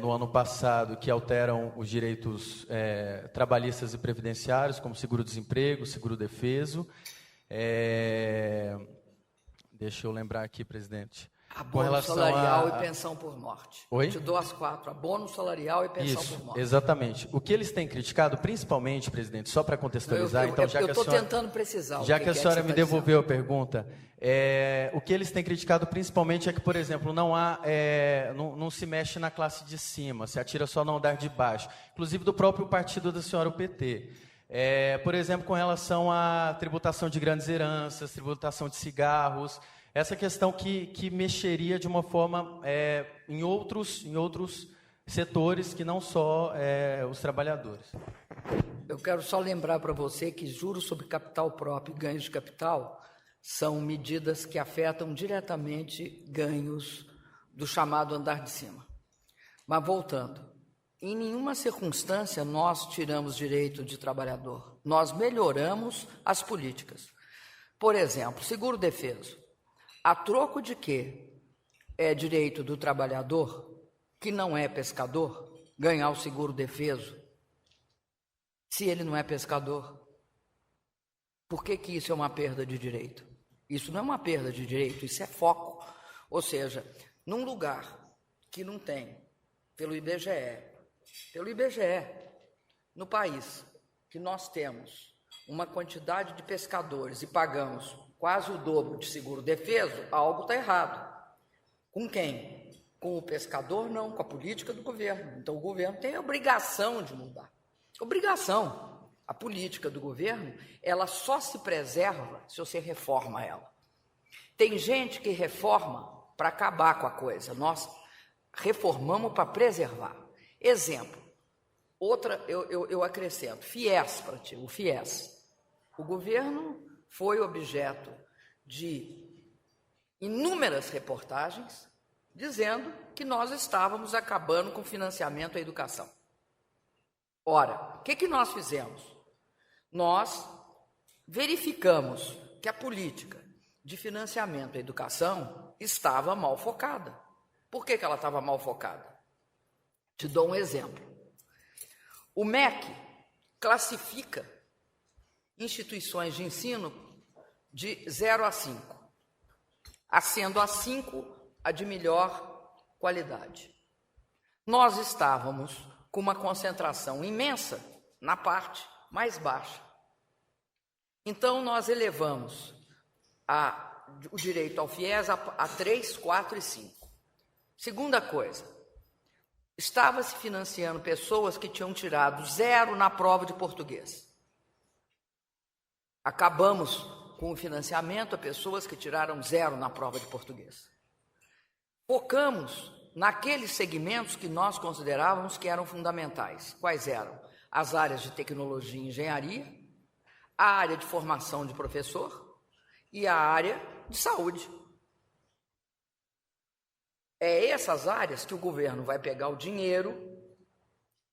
no ano passado, que alteram os direitos trabalhistas e previdenciários, como seguro-desemprego, seguro-defeso. Deixa eu lembrar aqui, presidente. Abono salarial e pensão por morte. Oi? Te dou as 4. Abono salarial e pensão por morte. Exatamente. O que eles têm criticado, principalmente, presidente, só para contextualizar, então, já que a senhora... Eu estou tentando precisar. Já que a senhora me devolveu a pergunta, o que eles têm criticado, principalmente, é que, por exemplo, não se mexe na classe de cima, se atira só no andar de baixo, inclusive do próprio partido da senhora, o PT. Por exemplo, com relação à tributação de grandes heranças, tributação de cigarros, essa questão que mexeria de uma forma em outros setores que não só os trabalhadores. Eu quero só lembrar para você que juros sobre capital próprio e ganhos de capital são medidas que afetam diretamente ganhos do chamado andar de cima. Mas voltando, em nenhuma circunstância nós tiramos direito de trabalhador. Nós melhoramos as políticas. Por exemplo, seguro-defeso. A troco de quê? É direito do trabalhador, que não é pescador, ganhar o seguro-defeso, se ele não é pescador. Por que isso é uma perda de direito? Isso não é uma perda de direito, isso é foco. Ou seja, num lugar que não tem, pelo IBGE, no país, que nós temos uma quantidade de pescadores e pagamos quase o dobro de seguro-defeso, algo está errado. Com quem? Com o pescador, não, com a política do governo. Então, o governo tem a obrigação de mudar. Obrigação. A política do governo, ela só se preserva se você reforma ela. Tem gente que reforma para acabar com a coisa. Nós reformamos para preservar. Exemplo. Outra, eu acrescento. FIES para ti, o FIES. O governo foi objeto de inúmeras reportagens dizendo que nós estávamos acabando com o financiamento à educação. Ora, o que nós fizemos? Nós verificamos que a política de financiamento à educação estava mal focada. Por que ela estava mal focada? Te dou um exemplo. O MEC classifica instituições de ensino de 0 a 5, sendo a 5 a de melhor qualidade. Nós estávamos com uma concentração imensa na parte mais baixa. Então, nós elevamos o direito ao FIES a 3, 4 e 5. Segunda coisa, estava se financiando pessoas que tinham tirado 0 na prova de português. Acabamos com o financiamento a pessoas que tiraram 0 na prova de português. Focamos naqueles segmentos que nós considerávamos que eram fundamentais. Quais eram? As áreas de tecnologia e engenharia, a área de formação de professor e a área de saúde. É essas áreas que o governo vai pegar o dinheiro,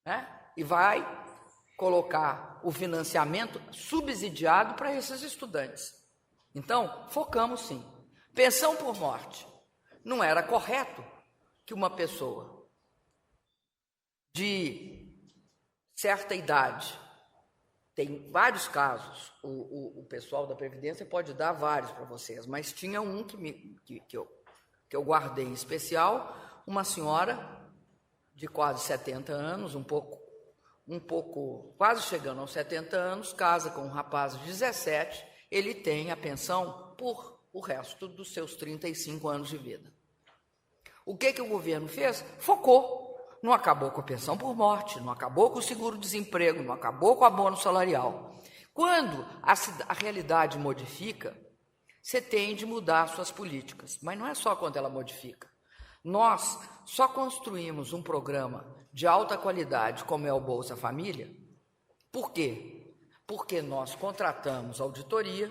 né, e vai colocar o financiamento subsidiado para esses estudantes. Então, focamos sim. Pensão por morte. Não era correto que uma pessoa de certa idade, tem vários casos, o pessoal da Previdência pode dar vários para vocês, mas tinha um que eu guardei em especial, uma senhora de quase 70 anos, um pouco, quase chegando aos 70 anos, casa com um rapaz de 17, ele tem a pensão por o resto dos seus 35 anos de vida. O que o governo fez? Focou. Não acabou com a pensão por morte, não acabou com o seguro-desemprego, não acabou com o abono salarial. Quando a realidade modifica, você tem de mudar suas políticas. Mas não é só quando ela modifica. Nós só construímos um programa de alta qualidade, como é o Bolsa Família. Por quê? Porque nós contratamos auditoria,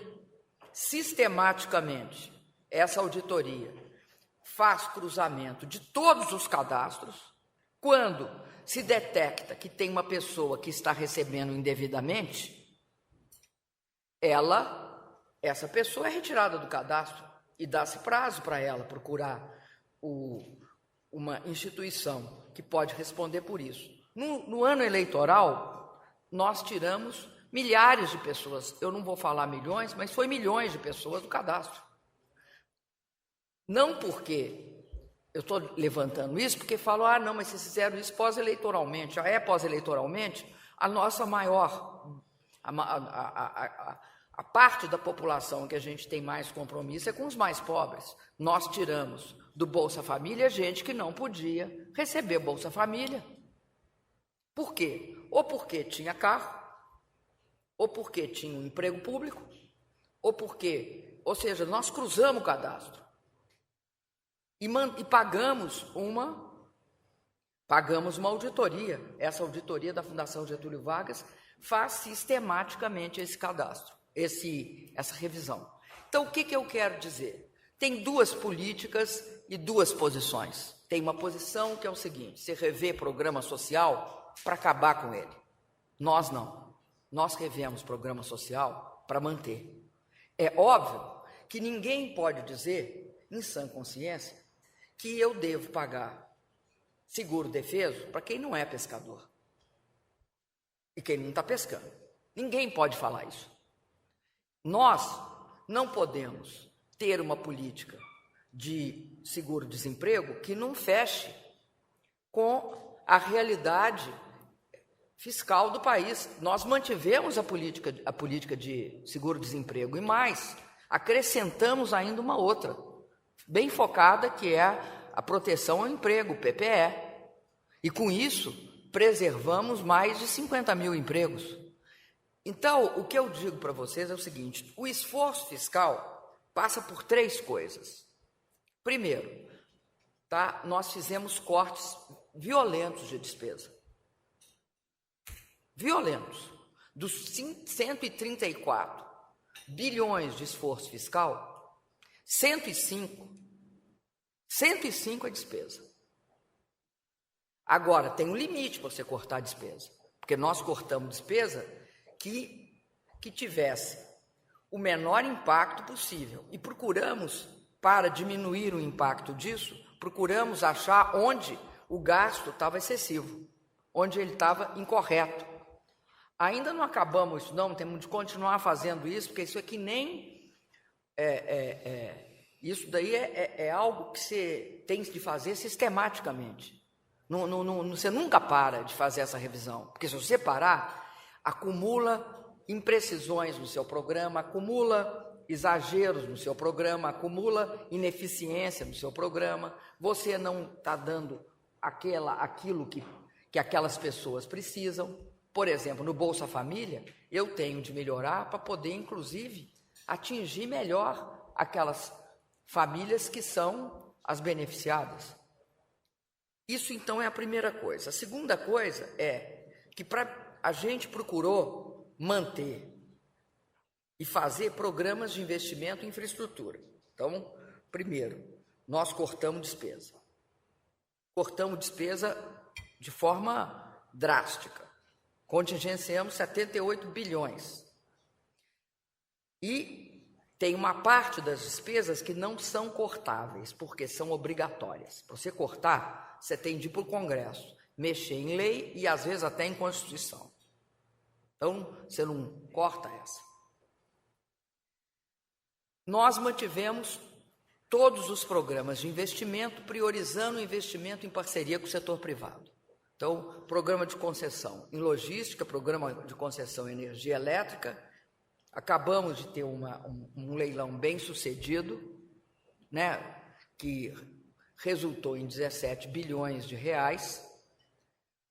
sistematicamente, essa auditoria faz cruzamento de todos os cadastros. Quando se detecta que tem uma pessoa que está recebendo indevidamente, essa pessoa é retirada do cadastro e dá-se prazo para ela procurar uma instituição que pode responder por isso. No ano eleitoral, nós tiramos milhares de pessoas, eu não vou falar milhões, mas foi milhões de pessoas do cadastro. Não porque eu estou levantando isso, porque falam, não, mas vocês fizeram isso pós-eleitoralmente. Já é pós-eleitoralmente, a nossa maior, a parte da população que a gente tem mais compromisso é com os mais pobres. Nós tiramos do Bolsa Família gente que não podia receber Bolsa Família. Por quê? Ou porque tinha carro, ou porque tinha um emprego público, ou seja, nós cruzamos o cadastro. E pagamos uma auditoria. Essa auditoria da Fundação Getúlio Vargas faz sistematicamente esse cadastro, essa revisão. Então, o que eu quero dizer? Tem duas políticas e duas posições. tem uma posição que é o seguinte: você revê programa social para acabar com ele. Nós não. Nós revemos programa social para manter. É óbvio que ninguém pode dizer, em sã consciência, que eu devo pagar seguro-defeso para quem não é pescador e quem não está pescando. Ninguém pode falar isso. Nós não podemos ter uma política de seguro-desemprego que não feche com a realidade fiscal do país. Nós mantivemos a política de seguro-desemprego e mais, acrescentamos ainda uma outra, bem focada, que é a proteção ao emprego, o PPE. E com isso, preservamos mais de 50 mil empregos. Então, o que eu digo para vocês é o seguinte: o esforço fiscal passa por 3 coisas. Primeiro, nós fizemos cortes violentos de despesa. Violentos. Dos 134 bilhões de esforço fiscal, 105 é despesa. Agora, tem um limite para você cortar a despesa, porque nós cortamos despesa que tivesse o menor impacto possível. E procuramos, para diminuir o impacto disso, procuramos achar onde o gasto estava excessivo, onde ele estava incorreto. Ainda não acabamos isso, não, temos de continuar fazendo isso, porque isso é que nem... isso daí é algo que você tem de fazer sistematicamente. Você nunca para de fazer essa revisão, porque se você parar, acumula imprecisões no seu programa, acumula exageros no seu programa, acumula ineficiência no seu programa, você não está dando aquilo que aquelas pessoas precisam. Por exemplo, no Bolsa Família, eu tenho de melhorar para poder, inclusive, atingir melhor aquelas famílias que são as beneficiadas. Isso, então, é a primeira coisa. A segunda coisa é que a gente procurou manter e fazer programas de investimento em infraestrutura. Então, primeiro, nós cortamos despesa. Cortamos despesa de forma drástica. Contingenciamos 78 bilhões. E tem uma parte das despesas que não são cortáveis, porque são obrigatórias. Para você cortar, você tem de ir para o Congresso, mexer em lei e, às vezes, até em Constituição. Então, você não corta essa. Nós mantivemos todos os programas de investimento, priorizando o investimento em parceria com o setor privado. Então, programa de concessão em logística, programa de concessão em energia elétrica. Acabamos de ter um leilão bem sucedido, né, que resultou em 17 bilhões de reais.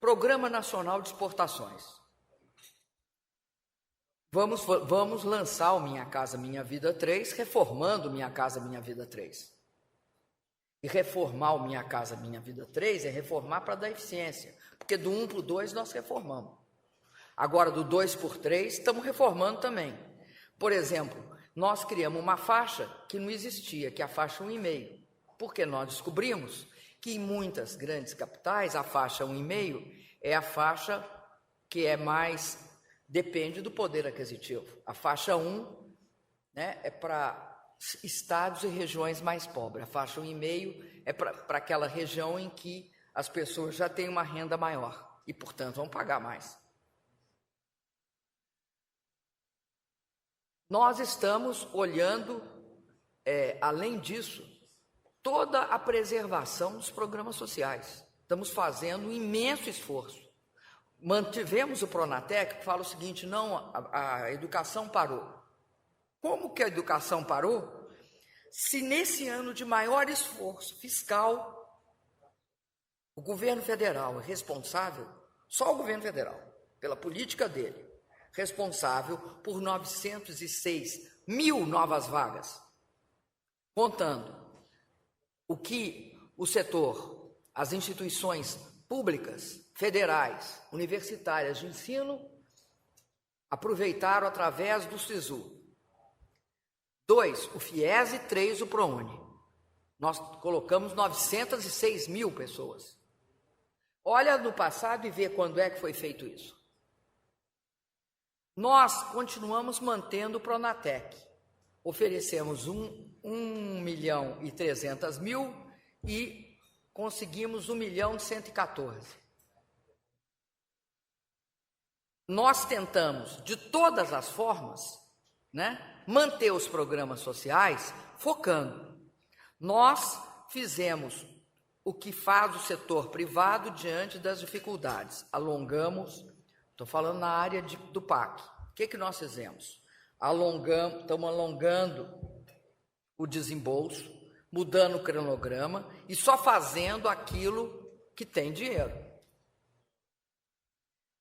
Programa Nacional de Exportações. Vamos lançar o Minha Casa Minha Vida 3, reformando o Minha Casa Minha Vida 3. E reformar o Minha Casa Minha Vida 3 é reformar para dar eficiência, porque do 1 para o 2 nós reformamos. Agora, do 2 por 3, estamos reformando também. Por exemplo, nós criamos uma faixa que não existia, que é a faixa 1,5, porque nós descobrimos que em muitas grandes capitais a faixa 1,5 é a faixa que é mais... depende do poder aquisitivo. A faixa 1, né, é para estados e regiões mais pobres. A faixa 1,5 é para aquela região em que as pessoas já têm uma renda maior e, portanto, vão pagar mais. Nós estamos olhando, além disso, toda a preservação dos programas sociais. Estamos fazendo um imenso esforço. Mantivemos o Pronatec, que fala o seguinte: não, a educação parou. Como que a educação parou? Se nesse ano de maior esforço fiscal, o governo federal é responsável, só o governo federal, pela política dele, responsável por 906 mil novas vagas, contando o que o setor, as instituições públicas, federais, universitárias de ensino, aproveitaram através do SISU. 2, o FIES e 3, o ProUni. Nós colocamos 906 mil pessoas. Olha no passado e vê quando é que foi feito isso. Nós continuamos mantendo o Pronatec. Oferecemos 1.300.000 e conseguimos 1.114.000. Nós tentamos, de todas as formas, né, manter os programas sociais focando. Nós fizemos o que faz o setor privado diante das dificuldades. Alongamos, estou falando na área do PAC. O que nós fizemos? Estamos alongando o desembolso, mudando o cronograma e só fazendo aquilo que tem dinheiro.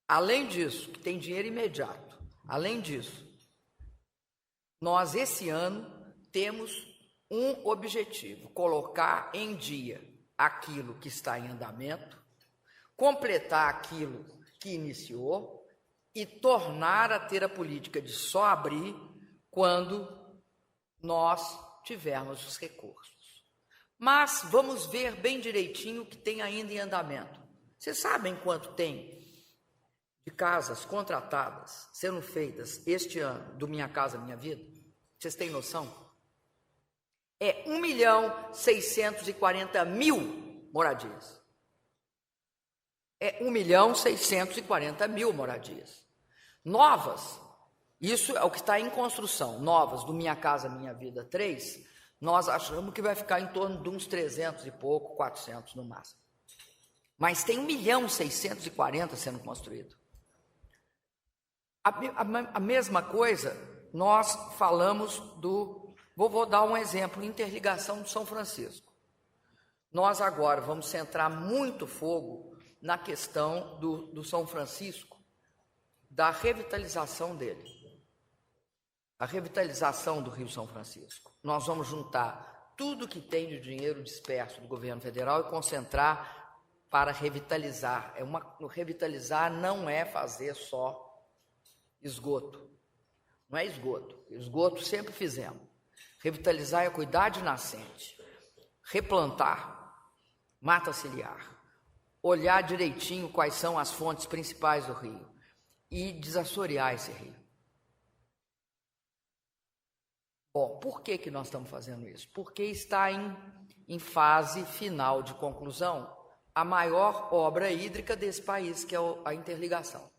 Além disso, que tem dinheiro imediato. Além disso, nós esse ano temos um objetivo: colocar em dia aquilo que está em andamento, completar aquilo que iniciou e tornar a ter a política de só abrir quando nós tivermos os recursos. Mas vamos ver bem direitinho o que tem ainda em andamento. Vocês sabem quanto tem de casas contratadas sendo feitas este ano do Minha Casa Minha Vida? Vocês têm noção? É 1.640.000 moradias. É 1.640.000 moradias. Novas, isso é o que está em construção, novas do Minha Casa Minha Vida 3, nós achamos que vai ficar em torno de uns 300 e pouco, 400 no máximo. Mas tem 1.640.000 sendo construído. A mesma coisa, nós falamos do... Vou dar um exemplo, interligação do São Francisco. Nós agora vamos centrar muito fogo na questão do São Francisco, da revitalização dele. A revitalização do Rio São Francisco. Nós vamos juntar tudo que tem de dinheiro disperso do governo federal e concentrar para revitalizar. Revitalizar não é fazer só esgoto. Não é esgoto. Esgoto sempre fizemos. Revitalizar é cuidar de nascente, replantar, mata ciliar, olhar direitinho quais são as fontes principais do rio e desassorear esse rio. Bom, por que nós estamos fazendo isso? Porque está em fase final de conclusão a maior obra hídrica desse país, que é a interligação.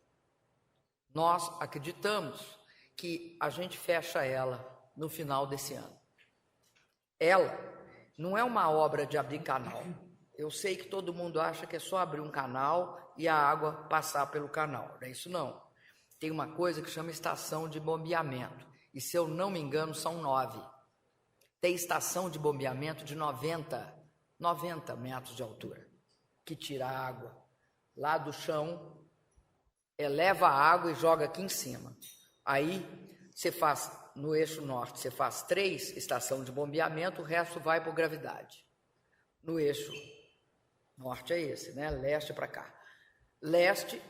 Nós acreditamos que a gente fecha ela no final desse ano. Ela não é uma obra de abrir canal. Eu sei que todo mundo acha que é só abrir um canal e a água passar pelo canal. Não é isso não. Tem uma coisa que chama estação de bombeamento. E se eu não me engano, são 9. Tem estação de bombeamento de 90 metros de altura, que tira a água lá do chão, eleva a água e joga aqui em cima. Aí você faz, no eixo norte, você faz 3 estações de bombeamento, o resto vai por gravidade. No eixo norte é esse, né? Leste para cá. Leste,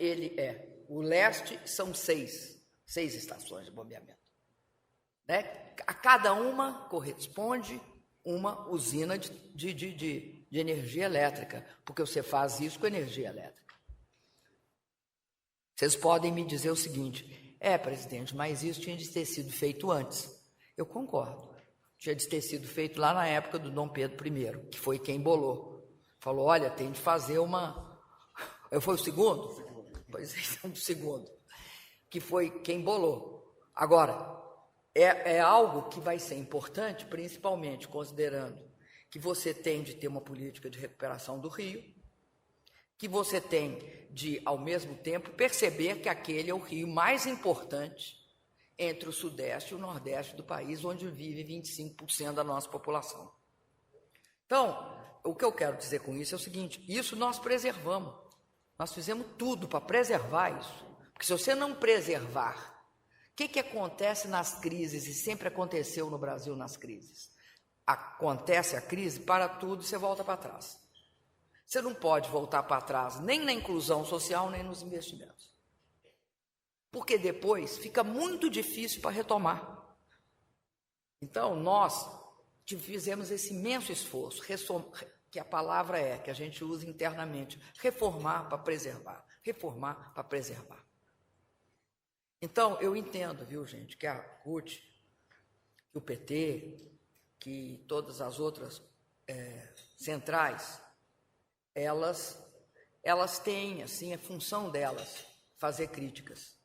o leste são 6 estações de bombeamento. Né? A cada uma corresponde uma usina de energia elétrica, porque você faz isso com energia elétrica. Vocês podem me dizer o seguinte: presidente, mas isso tinha de ter sido feito antes. Eu concordo. Tinha de ter sido feito lá na época do Dom Pedro I, que foi quem bolou. Falou, olha, tem de fazer uma... Eu fui o segundo? Pois é, o segundo. Que foi quem bolou. Agora, é algo que vai ser importante, principalmente considerando que você tem de ter uma política de recuperação do rio, que você tem de, ao mesmo tempo, perceber que aquele é o rio mais importante entre o sudeste e o nordeste do país, onde vive 25% da nossa população. Então, o que eu quero dizer com isso é o seguinte: isso nós preservamos. Nós fizemos tudo para preservar isso. Porque se você não preservar, o que acontece nas crises, e sempre aconteceu no Brasil nas crises? Acontece a crise, para tudo, você volta para trás. Você não pode voltar para trás nem na inclusão social, nem nos investimentos. Porque depois fica muito difícil para retomar. Então, nós fizemos esse imenso esforço, que a palavra é, que a gente usa internamente, reformar para preservar, reformar para preservar. Então, eu entendo, viu, gente, que a CUT, que o PT, que todas as outras centrais, elas têm, assim, a função delas, fazer críticas.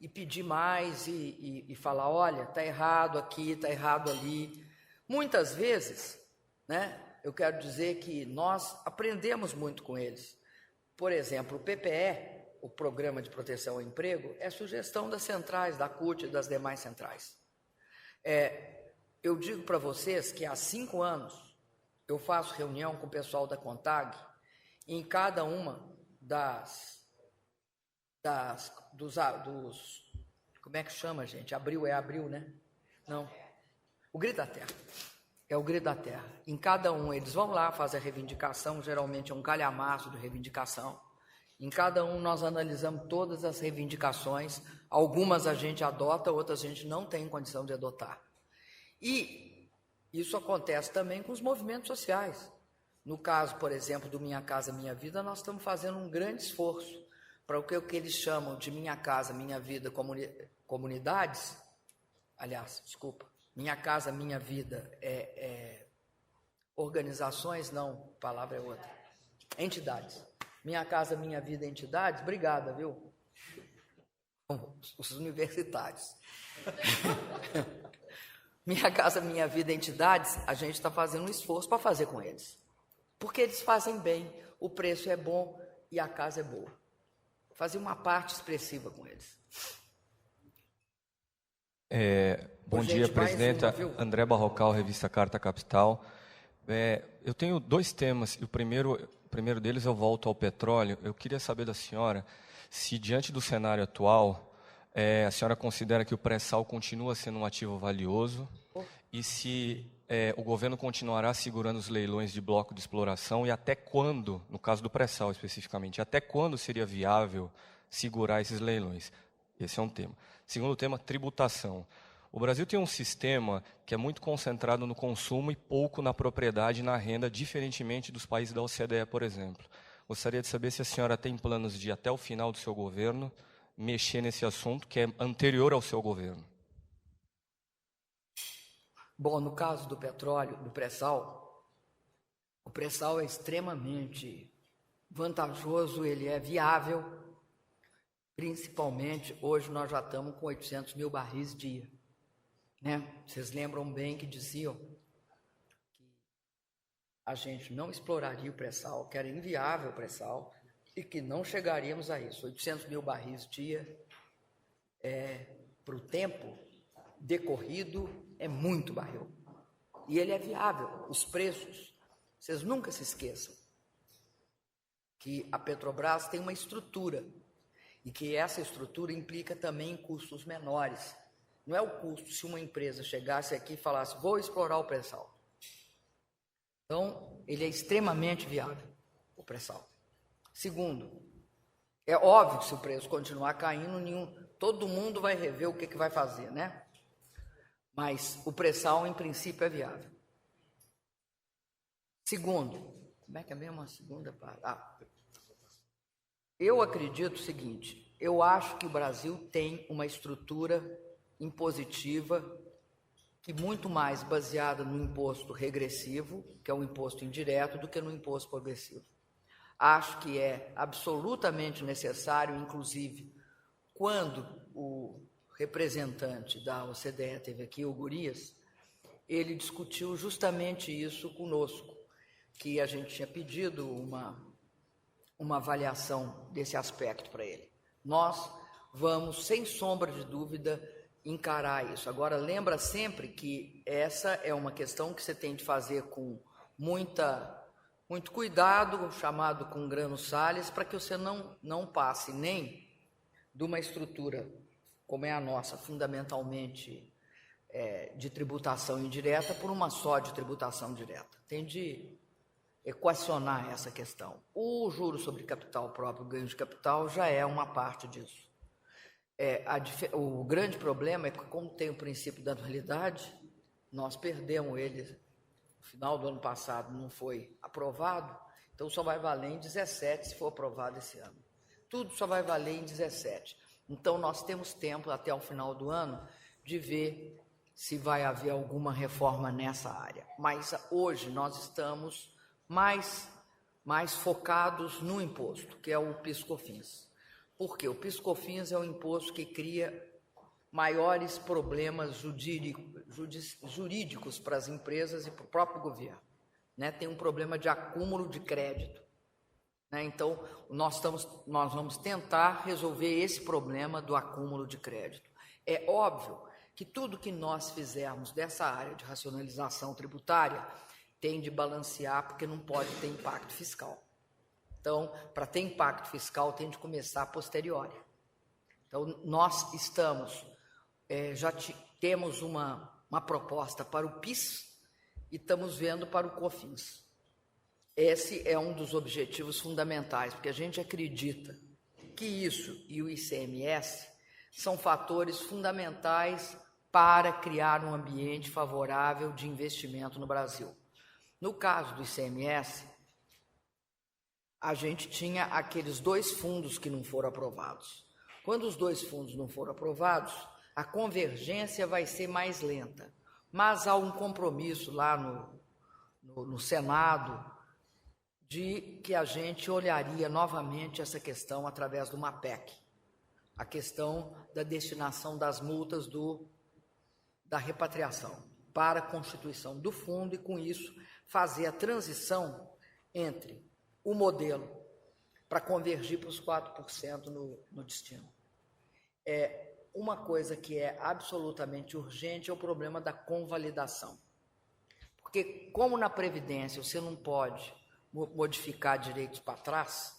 E pedir mais e falar, olha, está errado aqui, está errado ali. Muitas vezes, né, eu quero dizer que nós aprendemos muito com eles. Por exemplo, o PPE, o Programa de Proteção ao Emprego, é sugestão das centrais, da CUT e das demais centrais. Eu digo para vocês que há 5 anos eu faço reunião com o pessoal da CONTAG e em cada uma dos como é que chama, gente? Abril, né? Não. O Grito da Terra. É o Grito da Terra. Em cada um, eles vão lá fazer a reivindicação, geralmente é um calhamaço de reivindicação. Em cada um, nós analisamos todas as reivindicações. Algumas a gente adota, outras a gente não tem condição de adotar. E isso acontece também com os movimentos sociais. No caso, por exemplo, do Minha Casa Minha Vida, nós estamos fazendo um grande esforço para o que eles chamam de Minha Casa Minha Vida comunidades. Aliás, desculpa, Minha Casa Minha Vida organizações, não, a palavra é outra. Entidades. Minha Casa Minha Vida entidades, obrigada, viu? Os universitários. Minha Casa Minha Vida entidades, a gente está fazendo um esforço para fazer com eles. Porque eles fazem bem, o preço é bom e a casa é boa. Fazer uma parte expressiva com eles. Bom dia, presidenta. André Barrocal, revista Carta Capital. Eu tenho 2 temas. O primeiro deles eu volto ao petróleo. Eu queria saber da senhora se, diante do cenário atual, a senhora considera que o pré-sal continua sendo um ativo valioso e se o governo continuará segurando os leilões de bloco de exploração e até quando, no caso do pré-sal especificamente, até quando seria viável segurar esses leilões? Esse é um tema. Segundo tema, tributação. O Brasil tem um sistema que é muito concentrado no consumo e pouco na propriedade e na renda, diferentemente dos países da OCDE, por exemplo. Gostaria de saber se a senhora tem planos de, até o final do seu governo, mexer nesse assunto que é anterior ao seu governo. Bom, no caso do petróleo, do pré-sal, o pré-sal é extremamente vantajoso, ele é viável, principalmente, hoje nós já estamos com 800 mil barris dia. Né? Vocês lembram bem que diziam que a gente não exploraria o pré-sal, que era inviável o pré-sal, e que não chegaríamos a isso. 800 mil barris dia, para o tempo decorrido, é muito barril. E ele é viável. Os preços, vocês nunca se esqueçam que a Petrobras tem uma estrutura e que essa estrutura implica também custos menores. Não é o custo se uma empresa chegasse aqui e falasse, vou explorar o pré-sal. Então, ele é extremamente viável, o pré-sal. Segundo, é óbvio que se o preço continuar caindo, todo mundo vai rever o que vai fazer, né? Mas o pré-sal, em princípio, é viável. Segundo, como é que é mesmo a segunda parte? Eu acredito o seguinte, eu acho que o Brasil tem uma estrutura impositiva que muito mais baseada no imposto regressivo, que é o imposto indireto, do que no imposto progressivo. Acho que é absolutamente necessário, inclusive, quando o representante da OCDE teve aqui, o Gurias, ele discutiu justamente isso conosco, que a gente tinha pedido uma avaliação desse aspecto para ele. Nós vamos, sem sombra de dúvida, encarar isso. Agora, lembra sempre que essa é uma questão que você tem de fazer com muito cuidado, chamado com grano Salles, para que você não passe nem de uma estrutura como é a nossa, fundamentalmente de tributação indireta, por uma só de tributação direta. Tem de equacionar essa questão. O juro sobre capital próprio, o ganho de capital, já é uma parte disso. O grande problema é que, como tem o princípio da anualidade, nós perdemos ele no final do ano passado não foi aprovado, então só vai valer em 17 se for aprovado esse ano. Tudo só vai valer em 17. Então nós temos tempo até o final do ano de ver se vai haver alguma reforma nessa área. Mas hoje nós estamos mais focados no imposto, que é o PIS/COFINS. Por quê? O PIS/COFINS é um imposto que cria maiores problemas jurídicos para as empresas e para o próprio governo. Né? Tem um problema de acúmulo de crédito. Né? Então, nós vamos tentar resolver esse problema do acúmulo de crédito. É óbvio que tudo que nós fizermos dessa área de racionalização tributária tem de balancear, porque não pode ter impacto fiscal. Então, para ter impacto fiscal, tem de começar a posteriori. Então, nós estamos, já temos uma proposta para o PIS e estamos vendo para o COFINS. Esse é um dos objetivos fundamentais, porque a gente acredita que isso e o ICMS são fatores fundamentais para criar um ambiente favorável de investimento no Brasil. No caso do ICMS, a gente tinha aqueles 2 fundos que não foram aprovados. Quando os 2 fundos não foram aprovados, a convergência vai ser mais lenta. Mas há um compromisso lá no Senado de que a gente olharia novamente essa questão através de uma PEC. A questão da destinação das multas da repatriação para a constituição do fundo e, com isso, fazer a transição entre o modelo para convergir para os 4% no destino. Uma coisa que é absolutamente urgente é o problema da convalidação. Porque, como na Previdência você não pode modificar direitos para trás,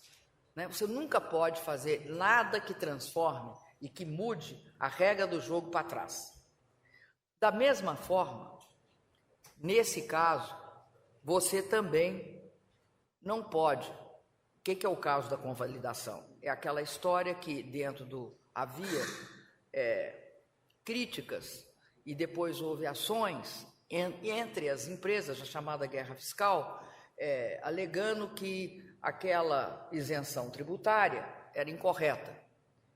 né, você nunca pode fazer nada que transforme e que mude a regra do jogo para trás. Da mesma forma, nesse caso, você também não pode. O que é o caso da convalidação? É aquela história que havia críticas e depois houve ações entre as empresas, a chamada guerra fiscal, alegando que aquela isenção tributária era incorreta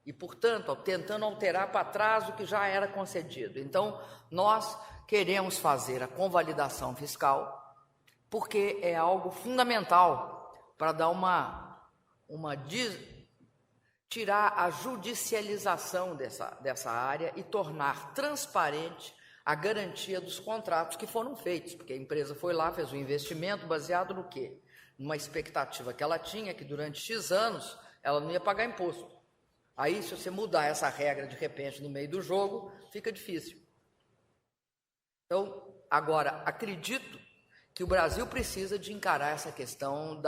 e, portanto, tentando alterar para trás o que já era concedido. Então, nós queremos fazer a convalidação fiscal porque é algo fundamental para dar tirar a judicialização dessa área e tornar transparente a garantia dos contratos que foram feitos, porque a empresa foi lá, fez um investimento baseado no quê? Numa expectativa que ela tinha, que durante X anos ela não ia pagar imposto. Aí, se você mudar essa regra de repente no meio do jogo, fica difícil. Então, agora, acredito que o Brasil precisa de encarar essa questão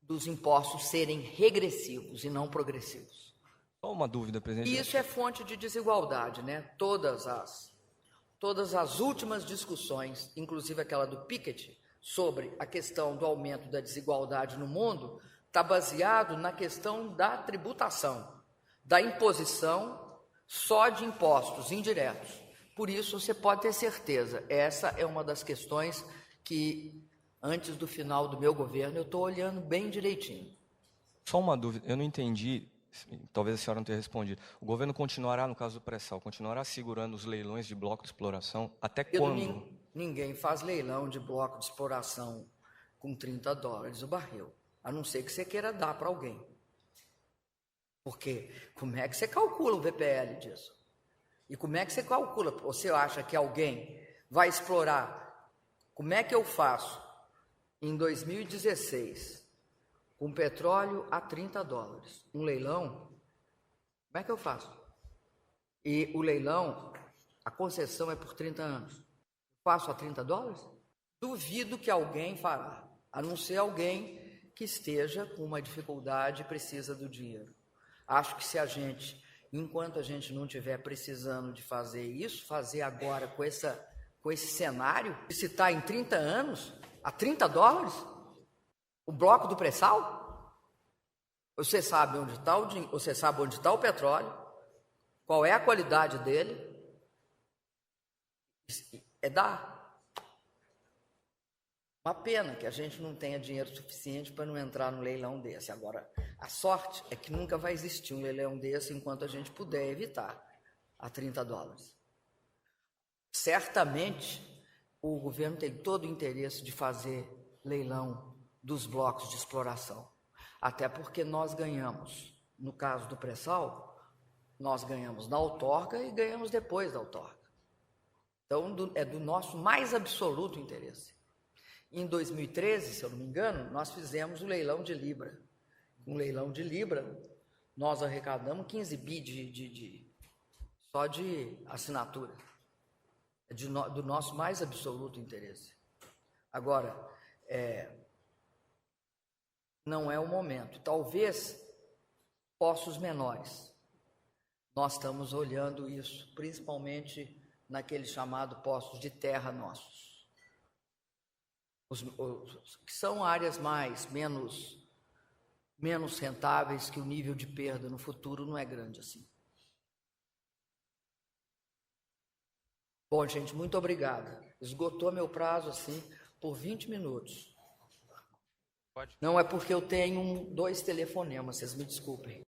dos impostos serem regressivos e não progressivos. Só uma dúvida, presidente. E isso é fonte de desigualdade, né? Todas as últimas discussões, inclusive aquela do Piketty, sobre a questão do aumento da desigualdade no mundo, está baseado na questão da tributação, da imposição só de impostos indiretos. Por isso, você pode ter certeza, essa é uma das questões que, antes do final do meu governo, eu estou olhando bem direitinho. Só uma dúvida, eu não entendi, talvez a senhora não tenha respondido. O governo continuará, no caso do pré-sal, continuará segurando os leilões de bloco de exploração até quando? Ninguém faz leilão de bloco de exploração com $30 o barril, a não ser que você queira dar para alguém. Porque como é que você calcula o VPL disso? E como é que você calcula? Você acha que alguém vai explorar? Como é que eu faço em 2016, com petróleo a $30, um leilão? Como é que eu faço? E o leilão, a concessão é por 30 anos. Faço a $30? Duvido que alguém fará, a não ser alguém que esteja com uma dificuldade e precisa do dinheiro. Acho que se a gente, enquanto a gente não estiver precisando de fazer isso, fazer agora com esse cenário, se está em 30 anos, a $30, o bloco do pré-sal, você sabe onde está você sabe onde está o petróleo, qual é a qualidade dele, Uma pena que a gente não tenha dinheiro suficiente para não entrar no leilão desse. Agora, a sorte é que nunca vai existir um leilão desse enquanto a gente puder evitar a $30. Certamente, o governo tem todo o interesse de fazer leilão dos blocos de exploração. Até porque nós ganhamos, no caso do pré-sal, nós ganhamos na outorga e ganhamos depois da outorga. Então, é do nosso mais absoluto interesse. Em 2013, se eu não me engano, nós fizemos o leilão de Libra. Com o leilão de Libra, nós arrecadamos 15 bi só de assinatura. É do nosso mais absoluto interesse. Agora, não é o momento. Talvez poços menores. Nós estamos olhando isso, principalmente naquele chamado poços de terra nossos. Que são áreas menos rentáveis, que o nível de perda no futuro não é grande assim. Bom, gente, muito obrigada. Esgotou meu prazo assim por 20 minutos. Não é porque eu tenho 2 telefonemas, vocês me desculpem.